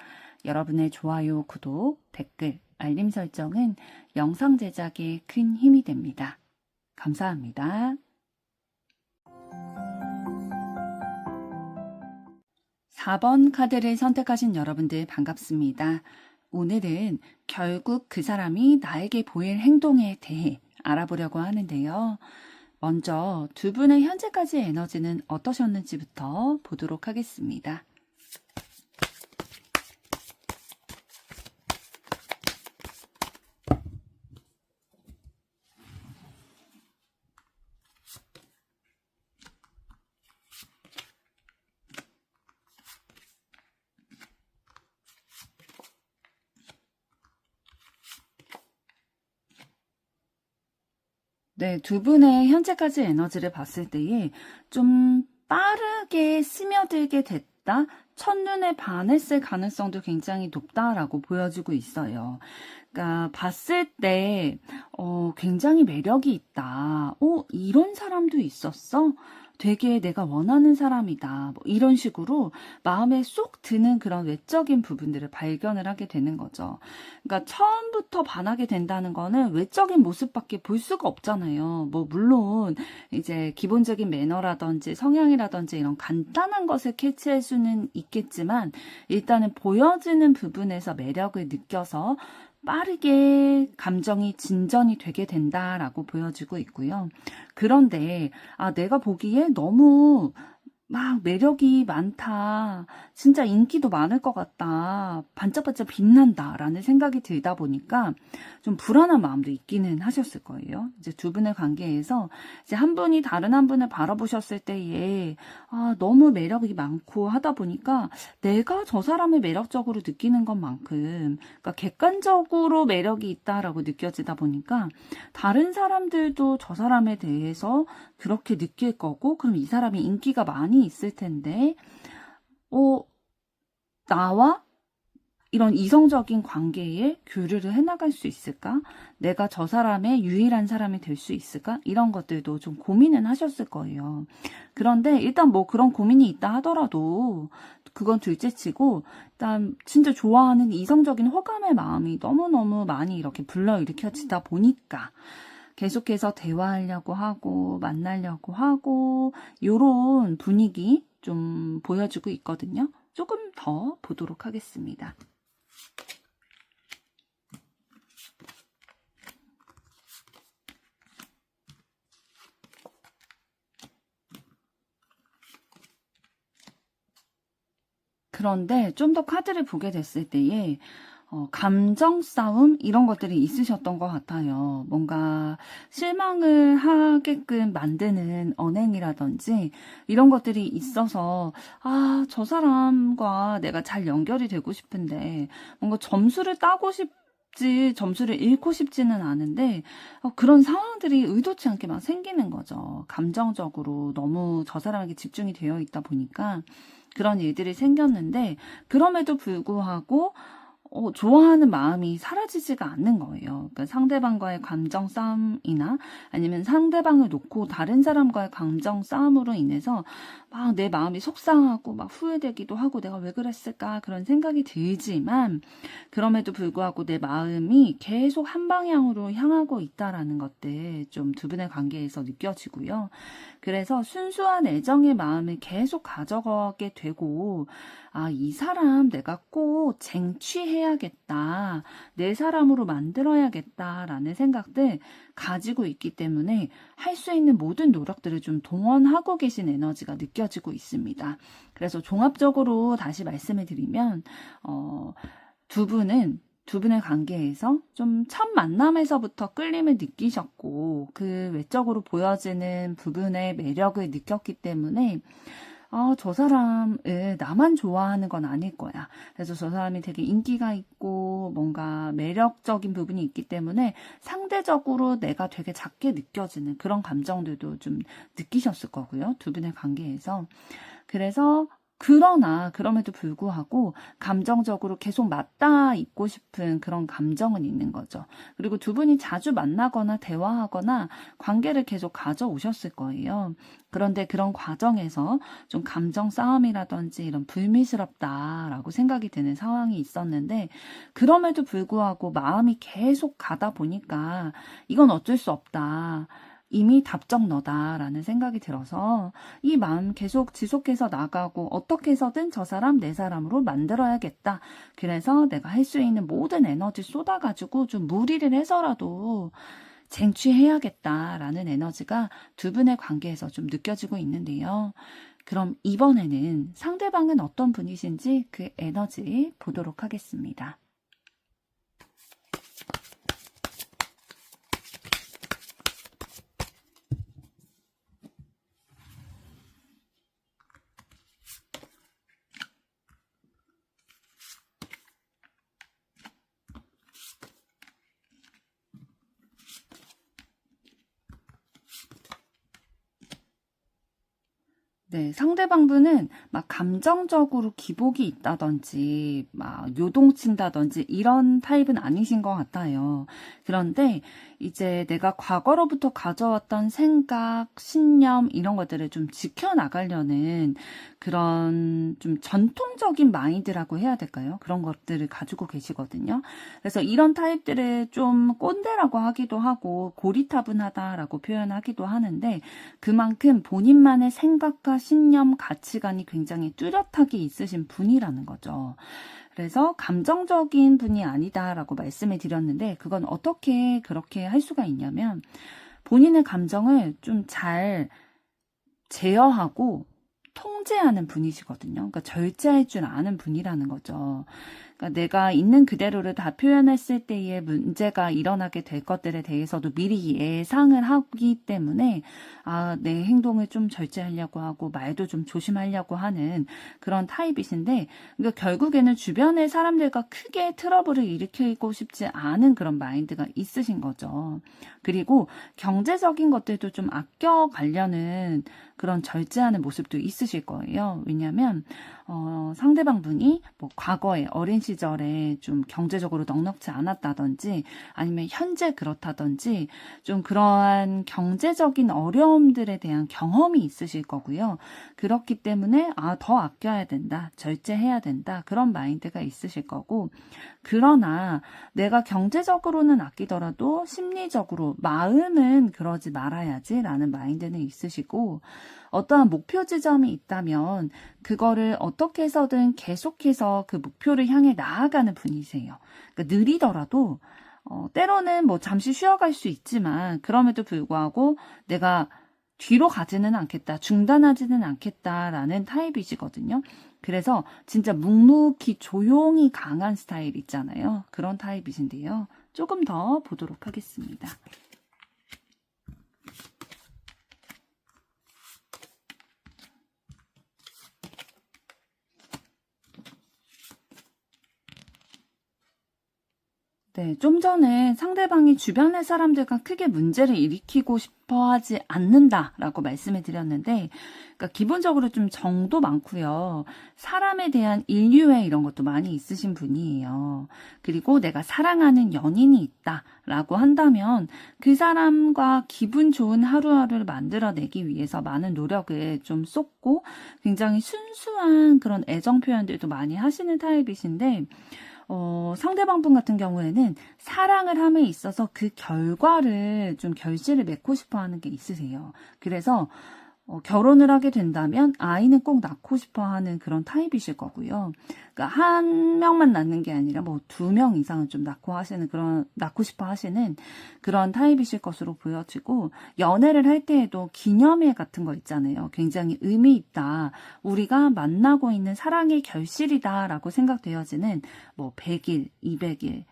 Speaker 1: 여러분의 좋아요, 구독, 댓글, 알림 설정은 영상 제작에 큰 힘이 됩니다. 감사합니다. 4번 카드를 선택하신 여러분들 반갑습니다. 오늘은 결국 그 사람이 나에게 보일 행동에 대해 알아보려고 하는데요. 먼저 두 분의 현재까지의 에너지는 어떠셨는지부터 보도록 하겠습니다. 네, 두 분의 현재까지 에너지를 봤을 때에 좀 빠르게 스며들게 됐다, 첫눈에 반했을 가능성도 굉장히 높다라고 보여지고 있어요. 그러니까 봤을 때 굉장히 매력이 있다. 이런 사람도 있었어? 되게 내가 원하는 사람이다. 뭐 이런 식으로 마음에 쏙 드는 그런 외적인 부분들을 발견을 하게 되는 거죠. 그러니까 처음부터 반하게 된다는 거는 외적인 모습밖에 볼 수가 없잖아요. 뭐 물론 이제 기본적인 매너라든지 성향이라든지 이런 간단한 것을 캐치할 수는 있겠지만 일단은 보여지는 부분에서 매력을 느껴서 빠르게 감정이 진전이 되게 된다라고 보여지고 있고요. 그런데 내가 보기에 너무 막 매력이 많다. 진짜 인기도 많을 것 같다. 반짝반짝 빛난다. 라는 생각이 들다 보니까 좀 불안한 마음도 있기는 하셨을 거예요. 이제 두 분의 관계에서 이제 한 분이 다른 한 분을 바라보셨을 때에 너무 매력이 많고 하다 보니까 내가 저 사람을 매력적으로 느끼는 것만큼 그러니까 객관적으로 매력이 있다라고 느껴지다 보니까 다른 사람들도 저 사람에 대해서 그렇게 느낄 거고 그럼 이 사람이 인기가 많이 있을 텐데 나와 이런 이성적인 관계에 교류를 해나갈 수 있을까? 내가 저 사람의 유일한 사람이 될 수 있을까? 이런 것들도 좀 고민은 하셨을 거예요. 그런데 일단 뭐 그런 고민이 있다 하더라도 그건 둘째치고 일단 진짜 좋아하는 이성적인 호감의 마음이 너무너무 많이 이렇게 불러일으켜지다 보니까 계속해서 대화하려고 하고 만나려고 하고 요런 분위기 좀 보여주고 있거든요. 조금 더 보도록 하겠습니다. 그런데 좀 더 카드를 보게 됐을 때에 감정 싸움 이런 것들이 있으셨던 것 같아요. 뭔가 실망을 하게끔 만드는 언행이라든지 이런 것들이 있어서 저 사람과 내가 잘 연결이 되고 싶은데 뭔가 점수를 따고 싶지 점수를 잃고 싶지는 않은데 그런 상황들이 의도치 않게 막 생기는 거죠. 감정적으로 너무 저 사람에게 집중이 되어 있다 보니까 그런 일들이 생겼는데 그럼에도 불구하고 좋아하는 마음이 사라지지가 않는 거예요. 그러니까 상대방과의 감정 싸움이나 아니면 상대방을 놓고 다른 사람과의 감정 싸움으로 인해서 막 내 마음이 속상하고 막 후회되기도 하고 내가 왜 그랬을까 그런 생각이 들지만 그럼에도 불구하고 내 마음이 계속 한 방향으로 향하고 있다라는 것들 좀 두 분의 관계에서 느껴지고요. 그래서 순수한 애정의 마음을 계속 가져가게 되고 이 사람 내가 꼭 쟁취해 쟁취해야겠다, 내 사람으로 만들어야겠다라는 생각들 가지고 있기 때문에 할 수 있는 모든 노력들을 좀 동원하고 계신 에너지가 느껴지고 있습니다. 그래서 종합적으로 다시 말씀을 드리면 두 분의 관계에서 좀 첫 만남에서부터 끌림을 느끼셨고 그 외적으로 보여지는 부분의 매력을 느꼈기 때문에 저 사람을 나만 좋아하는 건 아닐 거야. 그래서 저 사람이 되게 인기가 있고 뭔가 매력적인 부분이 있기 때문에 상대적으로 내가 되게 작게 느껴지는 그런 감정들도 좀 느끼셨을 거고요. 두 분의 관계에서. 그래서 그럼에도 불구하고 감정적으로 계속 맞닿아 있고 싶은 그런 감정은 있는 거죠. 그리고 두 분이 자주 만나거나 대화하거나 관계를 계속 가져오셨을 거예요. 그런데 그런 과정에서 좀 감정 싸움이라든지 이런 불미스럽다라고 생각이 드는 상황이 있었는데, 그럼에도 불구하고 마음이 계속 가다 보니까 이건 어쩔 수 없다, 이미 답정 너다라는 생각이 들어서 이 마음 계속 지속해서 나가고 어떻게 해서든 저 사람 내 사람으로 만들어야겠다. 그래서 내가 할 수 있는 모든 에너지 쏟아가지고 좀 무리를 해서라도 쟁취해야겠다라는 에너지가 두 분의 관계에서 좀 느껴지고 있는데요. 그럼 이번에는 상대방은 어떤 분이신지 그 에너지 보도록 하겠습니다. 네, 상대방 분은 막 감정적으로 기복이 있다든지, 막 요동친다든지 이런 타입은 아니신 것 같아요. 그런데 이제 내가 과거로부터 가져왔던 생각, 신념 이런 것들을 좀 지켜나가려는 그런 좀 전통적인 마인드라고 해야 될까요? 그런 것들을 가지고 계시거든요. 그래서 이런 타입들을 좀 꼰대라고 하기도 하고 고리타분하다라고 표현하기도 하는데, 그만큼 본인만의 생각과 신념, 가치관이 굉장히 뚜렷하게 있으신 분이라는 거죠. 그래서 감정적인 분이 아니다라고 말씀을 드렸는데, 그건 어떻게 그렇게 할 수가 있냐면 본인의 감정을 좀 잘 제어하고 통제하는 분이시거든요. 그러니까 절제할 줄 아는 분이라는 거죠. 그러니까 내가 있는 그대로를 다 표현했을 때에 문제가 일어나게 될 것들에 대해서도 미리 예상을 하기 때문에 내 행동을 좀 절제하려고 하고 말도 좀 조심하려고 하는 그런 타입이신데, 그러니까 결국에는 주변의 사람들과 크게 트러블을 일으키고 싶지 않은 그런 마인드가 있으신 거죠. 그리고 경제적인 것들도 좀 아껴가려는 그런 절제하는 모습도 있으실 거예요. 왜냐하면 상대방 분이 뭐 과거에 어린 시절에 좀 경제적으로 넉넉지 않았다든지 아니면 현재 그렇다든지 좀 그러한 경제적인 어려움들에 대한 경험이 있으실 거고요. 그렇기 때문에 더 아껴야 된다, 절제해야 된다, 그런 마인드가 있으실 거고, 그러나 내가 경제적으로는 아끼더라도 심리적으로 마음은 그러지 말아야지라는 마인드는 있으시고, 어떠한 목표 지점이 있다면 그거를 어떻게 해서든 계속해서 그 목표를 향해 나아가는 분이세요. 그러니까 느리더라도 때로는 뭐 잠시 쉬어갈 수 있지만 그럼에도 불구하고 내가 뒤로 가지는 않겠다, 중단하지는 않겠다라는 타입이시거든요. 그래서 진짜 묵묵히 조용히 강한 스타일 있잖아요. 그런 타입이신데요. 조금 더 보도록 하겠습니다. 네, 좀 전에 상대방이 주변의 사람들과 크게 문제를 일으키고 싶어 하지 않는다라고 말씀을 드렸는데, 그러니까 기본적으로 좀 정도 많고요. 사람에 대한 인류애 이런 것도 많이 있으신 분이에요. 그리고 내가 사랑하는 연인이 있다라고 한다면 그 사람과 기분 좋은 하루하루를 만들어내기 위해서 많은 노력을 좀 쏟고 굉장히 순수한 그런 애정 표현들도 많이 하시는 타입이신데, 상대방 분 같은 경우에는 사랑을 함에 있어서 그 결과를 좀 결실을 맺고 싶어 하는 게 있으세요. 그래서 결혼을 하게 된다면 아이는 꼭 낳고 싶어 하는 그런 타입이실 거고요. 그러니까 한 명만 낳는 게 아니라 뭐 2명 이상은 좀 낳고 싶어 하시는 그런 타입이실 것으로 보여지고, 연애를 할 때에도 기념일 같은 거 있잖아요. 굉장히 의미 있다. 우리가 만나고 있는 사랑의 결실이다라고 생각되어지는 뭐 100일, 200일,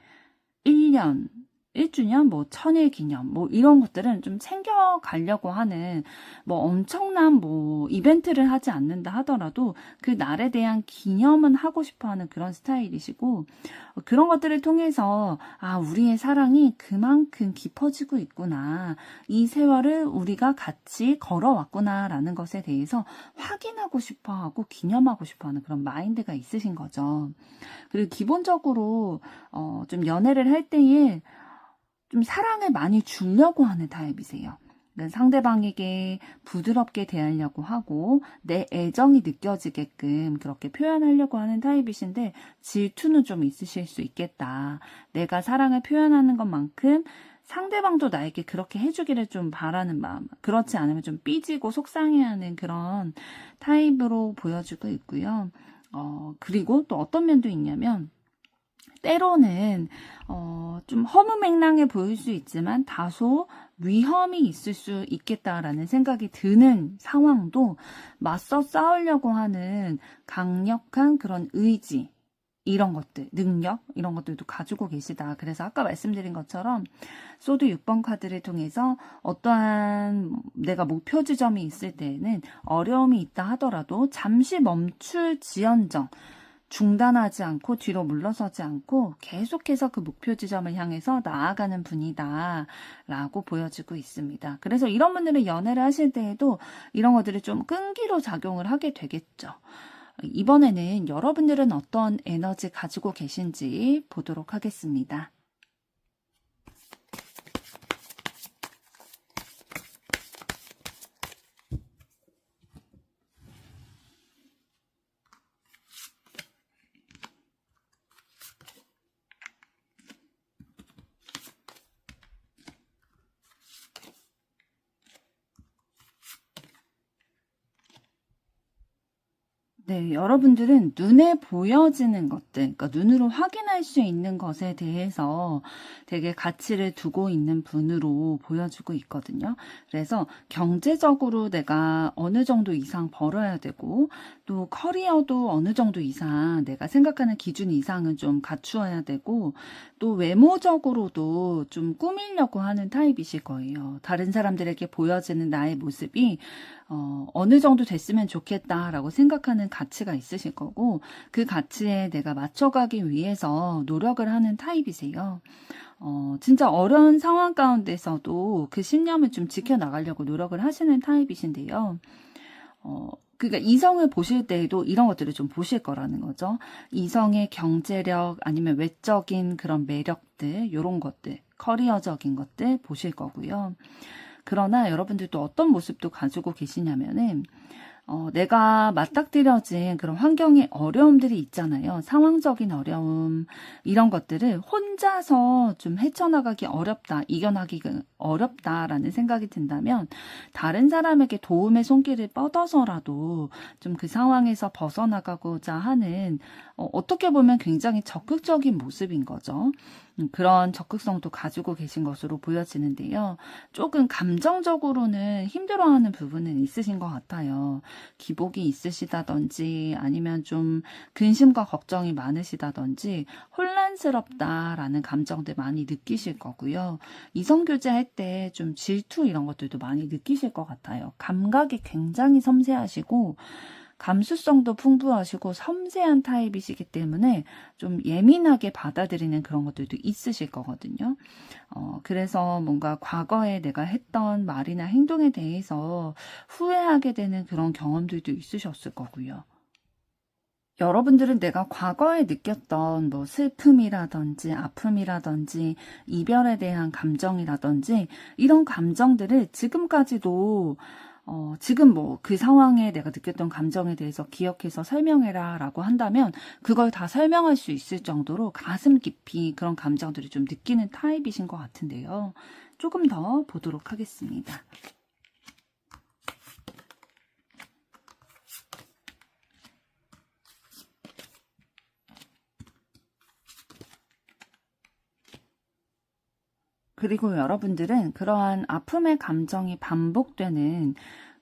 Speaker 1: 1년, 1주년, 뭐 1000일 기념, 뭐 이런 것들은 좀 챙겨가려고 하는, 뭐 엄청난 뭐 이벤트를 하지 않는다 하더라도 그 날에 대한 기념은 하고 싶어 하는 그런 스타일이시고, 그런 것들을 통해서 아, 우리의 사랑이 그만큼 깊어지고 있구나. 이 세월을 우리가 같이 걸어왔구나 라는 것에 대해서 확인하고 싶어 하고 기념하고 싶어 하는 그런 마인드가 있으신 거죠. 그리고 기본적으로 좀 연애를 할 때에 좀 사랑을 많이 주려고 하는 타입이세요. 그러니까 상대방에게 부드럽게 대하려고 하고 내 애정이 느껴지게끔 그렇게 표현하려고 하는 타입이신데, 질투는 좀 있으실 수 있겠다. 내가 사랑을 표현하는 것만큼 상대방도 나에게 그렇게 해주기를 좀 바라는 마음, 그렇지 않으면 좀 삐지고 속상해하는 그런 타입으로 보여지고 있고요. 그리고 또 어떤 면도 있냐면, 때로는 좀 허무맹랑해 보일 수 있지만 다소 위험이 있을 수 있겠다라는 생각이 드는 상황도 맞서 싸우려고 하는 강력한 그런 의지, 이런 것들, 능력, 이런 것들도 가지고 계시다. 그래서 아까 말씀드린 것처럼 소드 6번 카드를 통해서 어떠한 내가 목표 지점이 있을 때에는 어려움이 있다 하더라도 잠시 멈출지언정 중단하지 않고 뒤로 물러서지 않고 계속해서 그 목표 지점을 향해서 나아가는 분이다 라고 보여지고 있습니다. 그래서 이런 분들은 연애를 하실 때에도 이런 것들이 좀 끈기로 작용을 하게 되겠죠. 이번에는 여러분들은 어떤 에너지 가지고 계신지 보도록 하겠습니다. 네, 여러분들은 눈에 보여지는 것들, 그러니까 눈으로 확인할 수 있는 것에 대해서 되게 가치를 두고 있는 분으로 보여지고 있거든요. 그래서 경제적으로 내가 어느 정도 이상 벌어야 되고, 또 커리어도 어느 정도 이상 내가 생각하는 기준 이상은 좀 갖추어야 되고, 또 외모적으로도 좀 꾸미려고 하는 타입이실 거예요. 다른 사람들에게 보여지는 나의 모습이 어느 정도 됐으면 좋겠다라고 생각하는 가치가 있으실 거고, 그 가치에 내가 맞춰가기 위해서 노력을 하는 타입이세요. 진짜 어려운 상황 가운데서도 그 신념을 좀 지켜나가려고 노력을 하시는 타입이신데요. 그러니까 이성을 보실 때에도 이런 것들을 좀 보실 거라는 거죠. 이성의 경제력 아니면 외적인 그런 매력들, 이런 것들, 커리어적인 것들 보실 거고요. 그러나 여러분들도 어떤 모습도 가지고 계시냐면은, 내가 맞닥뜨려진 그런 환경의 어려움들이 있잖아요. 상황적인 어려움, 이런 것들을 혼자서 좀 헤쳐나가기 어렵다, 이겨나기 어렵다라는 생각이 든다면, 다른 사람에게 도움의 손길을 뻗어서라도 좀 그 상황에서 벗어나가고자 하는, 어떻게 보면 굉장히 적극적인 모습인 거죠. 그런 적극성도 가지고 계신 것으로 보여지는데요. 조금 감정적으로는 힘들어하는 부분은 있으신 것 같아요. 기복이 있으시다든지 아니면 좀 근심과 걱정이 많으시다든지 혼란스럽다라는 감정들 많이 느끼실 거고요. 이성교제할 때 좀 질투 이런 것들도 많이 느끼실 것 같아요. 감각이 굉장히 섬세하시고 감수성도 풍부하시고 섬세한 타입이시기 때문에 좀 예민하게 받아들이는 그런 것들도 있으실 거거든요. 그래서 뭔가 과거에 내가 했던 말이나 행동에 대해서 후회하게 되는 그런 경험들도 있으셨을 거고요. 여러분들은 내가 과거에 느꼈던 뭐 슬픔이라든지 아픔이라든지 이별에 대한 감정이라든지 이런 감정들을 지금까지도 지금 뭐 그 상황에 내가 느꼈던 감정에 대해서 기억해서 설명해라 라고 한다면 그걸 다 설명할 수 있을 정도로 가슴 깊이 그런 감정들을 좀 느끼는 타입이신 것 같은데요. 조금 더 보도록 하겠습니다. 그리고 여러분들은 그러한 아픔의 감정이 반복되는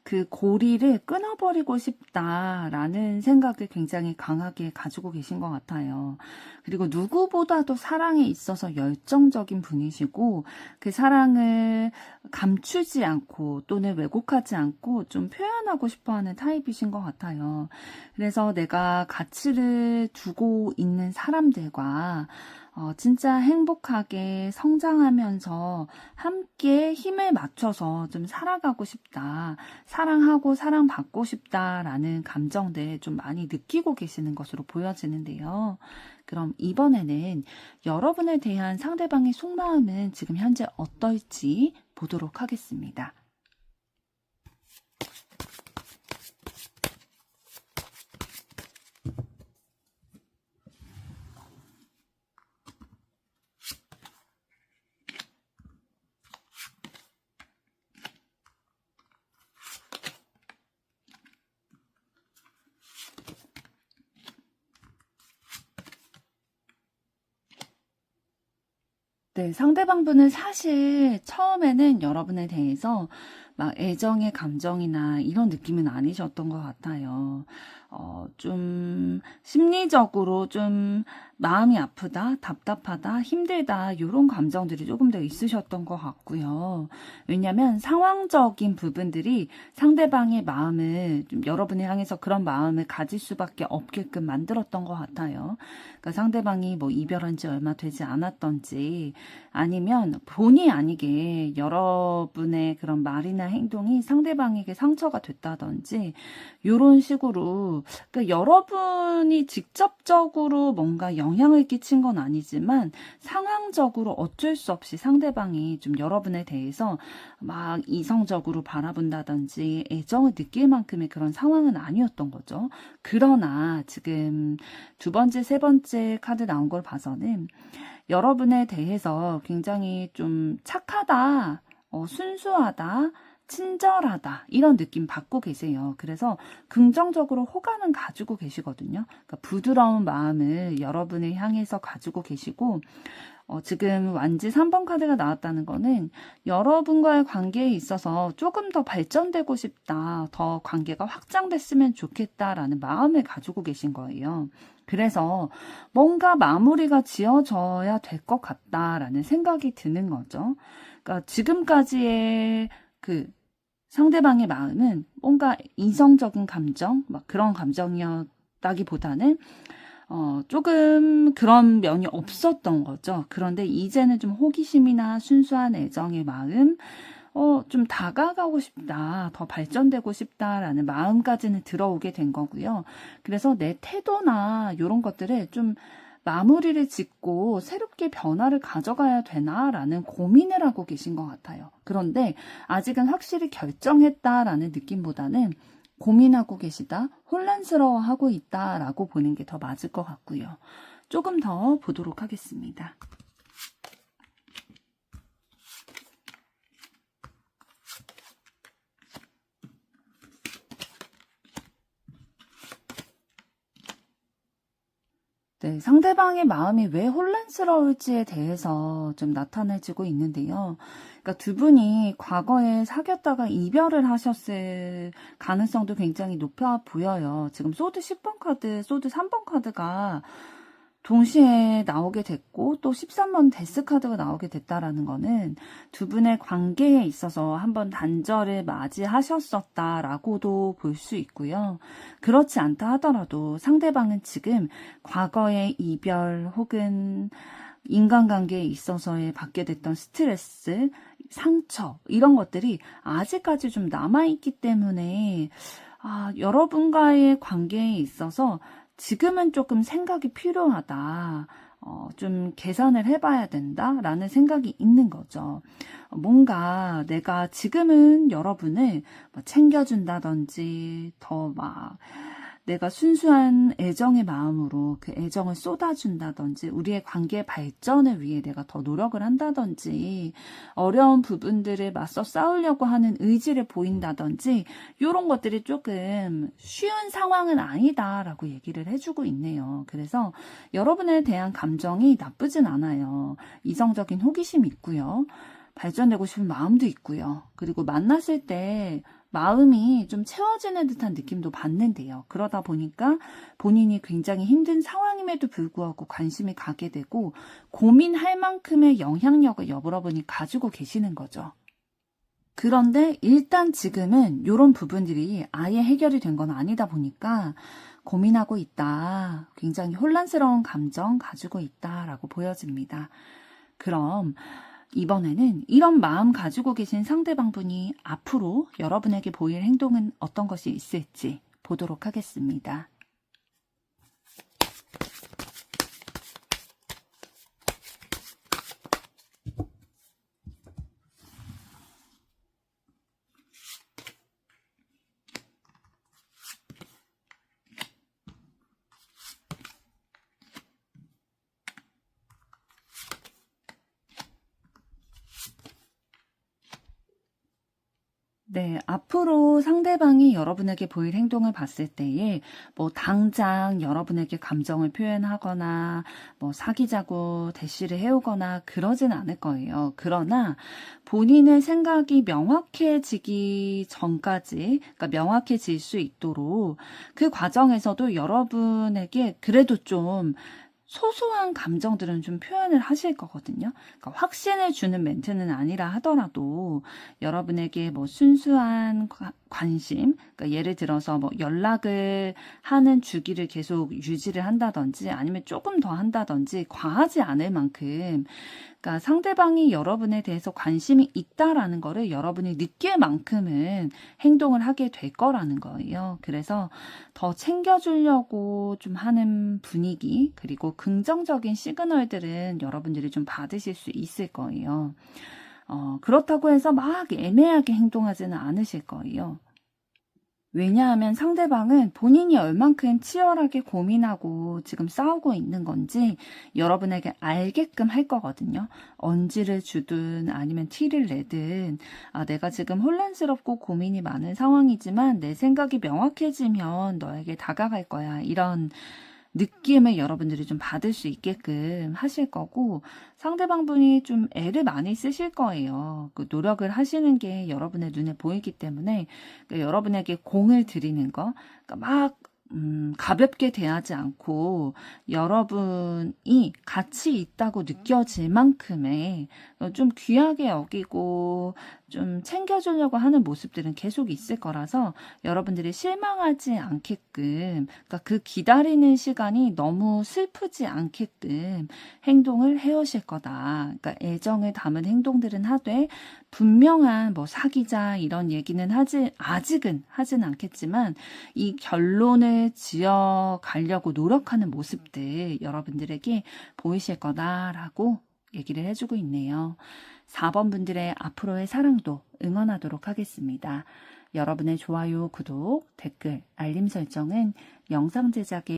Speaker 1: 그 고리를 끊어버리고 싶다라는 생각을 굉장히 강하게 가지고 계신 것 같아요. 그리고 누구보다도 사랑에 있어서 열정적인 분이시고 그 사랑을 감추지 않고 또는 왜곡하지 않고 좀 표현하고 싶어하는 타입이신 것 같아요. 그래서 내가 가치를 두고 있는 사람들과 진짜 행복하게 성장하면서 함께 힘을 맞춰서 좀 살아가고 싶다. 사랑하고 사랑받고 싶다라는 감정들 좀 많이 느끼고 계시는 것으로 보여지는데요. 그럼 이번에는 여러분에 대한 상대방의 속마음은 지금 현재 어떨지 보도록 하겠습니다. 네, 상대방분은 사실 처음에는 여러분에 대해서 막 애정의 감정이나 이런 느낌은 아니셨던 것 같아요. 좀 심리적으로 좀 마음이 아프다, 답답하다, 힘들다 이런 감정들이 조금 더 있으셨던 것 같고요. 왜냐하면 상황적인 부분들이 상대방의 마음을 좀 여러분을 향해서 그런 마음을 가질 수밖에 없게끔 만들었던 것 같아요. 그러니까 상대방이 뭐 이별한 지 얼마 되지 않았던지 아니면 본의 아니게 여러분의 그런 말이나 행동이 상대방에게 상처가 됐다든지 이런 식으로 그러니까 여러분이 직접적으로 뭔가 영향을 끼친 건 아니지만 상황적으로 어쩔 수 없이 상대방이 좀 여러분에 대해서 막 이성적으로 바라본다든지 애정을 느낄 만큼의 그런 상황은 아니었던 거죠. 그러나 지금 두 번째, 세 번째 카드 나온 걸 봐서는 여러분에 대해서 굉장히 좀 착하다, 순수하다, 친절하다 이런 느낌 받고 계세요. 그래서 긍정적으로 호감은 가지고 계시거든요. 그러니까 부드러운 마음을 여러분을 향해서 가지고 계시고 지금 완지 3번 카드가 나왔다는 거는 여러분과의 관계에 있어서 조금 더 발전되고 싶다, 더 관계가 확장됐으면 좋겠다라는 마음을 가지고 계신 거예요. 그래서 뭔가 마무리가 지어져야 될 것 같다라는 생각이 드는 거죠. 그러니까 지금까지의 그 상대방의 마음은 뭔가 이성적인 감정, 막 그런 감정이었다기보다는 조금 그런 면이 없었던 거죠. 그런데 이제는 좀 호기심이나 순수한 애정의 마음, 좀 다가가고 싶다, 더 발전되고 싶다라는 마음까지는 들어오게 된 거고요. 그래서 내 태도나 이런 것들을 좀 마무리를 짓고 새롭게 변화를 가져가야 되나라는 고민을 하고 계신 것 같아요. 그런데 아직은 확실히 결정했다라는 느낌보다는 고민하고 계시다, 혼란스러워하고 있다라고 보는 게 더 맞을 것 같고요. 조금 더 보도록 하겠습니다. 네, 상대방의 마음이 왜 혼란스러울지에 대해서 좀 나타내지고 있는데요. 그러니까 두 분이 과거에 사귀었다가 이별을 하셨을 가능성도 굉장히 높아 보여요. 지금 소드 10번 카드, 소드 3번 카드가 동시에 나오게 됐고 또 13번 데스 카드가 나오게 됐다라는 거는 두 분의 관계에 있어서 한번 단절을 맞이하셨었다라고도 볼 수 있고요. 그렇지 않다 하더라도 상대방은 지금 과거의 이별 혹은 인간관계에 있어서의 받게 됐던 스트레스, 상처 이런 것들이 아직까지 좀 남아있기 때문에 여러분과의 관계에 있어서 지금은 조금 생각이 필요하다. 좀 계산을 해봐야 된다라는 생각이 있는 거죠. 뭔가 내가 지금은 여러분을 챙겨준다든지 더 막 내가 순수한 애정의 마음으로 그 애정을 쏟아준다든지 우리의 관계 발전을 위해 내가 더 노력을 한다든지 어려운 부분들을 맞서 싸우려고 하는 의지를 보인다든지 이런 것들이 조금 쉬운 상황은 아니다라고 얘기를 해주고 있네요. 그래서 여러분에 대한 감정이 나쁘진 않아요. 이성적인 호기심 있고요. 발전되고 싶은 마음도 있고요. 그리고 만났을 때 마음이 좀 채워지는 듯한 느낌도 받는데요. 그러다 보니까 본인이 굉장히 힘든 상황임에도 불구하고 관심이 가게 되고 고민할 만큼의 영향력을 여러분이 가지고 계시는 거죠. 그런데 일단 지금은 이런 부분들이 아예 해결이 된 건 아니다 보니까 고민하고 있다. 굉장히 혼란스러운 감정 가지고 있다라고 보여집니다. 그럼 이번에는 이런 마음 가지고 계신 상대방분이 앞으로 여러분에게 보일 행동은 어떤 것이 있을지 보도록 하겠습니다. 네, 앞으로 상대방이 여러분에게 보일 행동을 봤을 때에 뭐 당장 여러분에게 감정을 표현하거나 뭐 사귀자고 대시를 해오거나 그러진 않을 거예요. 그러나 본인의 생각이 명확해지기 전까지, 그러니까 명확해질 수 있도록 그 과정에서도 여러분에게 그래도 좀 소소한 감정들은 좀 표현을 하실 거거든요. 그러니까 확신을 주는 멘트는 아니라 하더라도 여러분에게 뭐 순수한 관심, 그러니까 예를 들어서 뭐 연락을 하는 주기를 계속 유지를 한다든지 아니면 조금 더 한다든지 과하지 않을 만큼, 그러니까 상대방이 여러분에 대해서 관심이 있다라는 거를 여러분이 느낄 만큼은 행동을 하게 될 거라는 거예요. 그래서 더 챙겨주려고 좀 하는 분위기, 그리고 긍정적인 시그널들은 여러분들이 좀 받으실 수 있을 거예요. 그렇다고 해서 막 애매하게 행동하지는 않으실 거예요. 왜냐하면 상대방은 본인이 얼만큼 치열하게 고민하고 지금 싸우고 있는 건지 여러분에게 알게끔 할 거거든요. 언지를 주든 아니면 티를 내든, 아, 내가 지금 혼란스럽고 고민이 많은 상황이지만 내 생각이 명확해지면 너에게 다가갈 거야. 이런 느낌을 여러분들이 좀 받을 수 있게끔 하실 거고, 상대방분이 좀 애를 많이 쓰실 거예요. 그 노력을 하시는 게 여러분의 눈에 보이기 때문에, 그러니까 여러분에게 공을 들이는 거, 그러니까 막 가볍게 대하지 않고 여러분이 가치 있다고 느껴질 만큼의 좀 귀하게 여기고 좀 챙겨주려고 하는 모습들은 계속 있을 거라서 여러분들이 실망하지 않게끔, 그러니까 그 기다리는 시간이 너무 슬프지 않게끔 행동을 해오실 거다. 그러니까 애정을 담은 행동들은 하되 분명한 뭐 사귀자 이런 얘기는 아직은 하진 않겠지만 이 결론을 지어 가려고 노력하는 모습들 여러분들에게 보이실 거다라고 얘기를 해주고 있네요. 4번 분들의 앞으로의 사랑도 응원하도록 하겠습니다. 여러분의 좋아요, 구독, 댓글, 알림 설정은 영상 제작에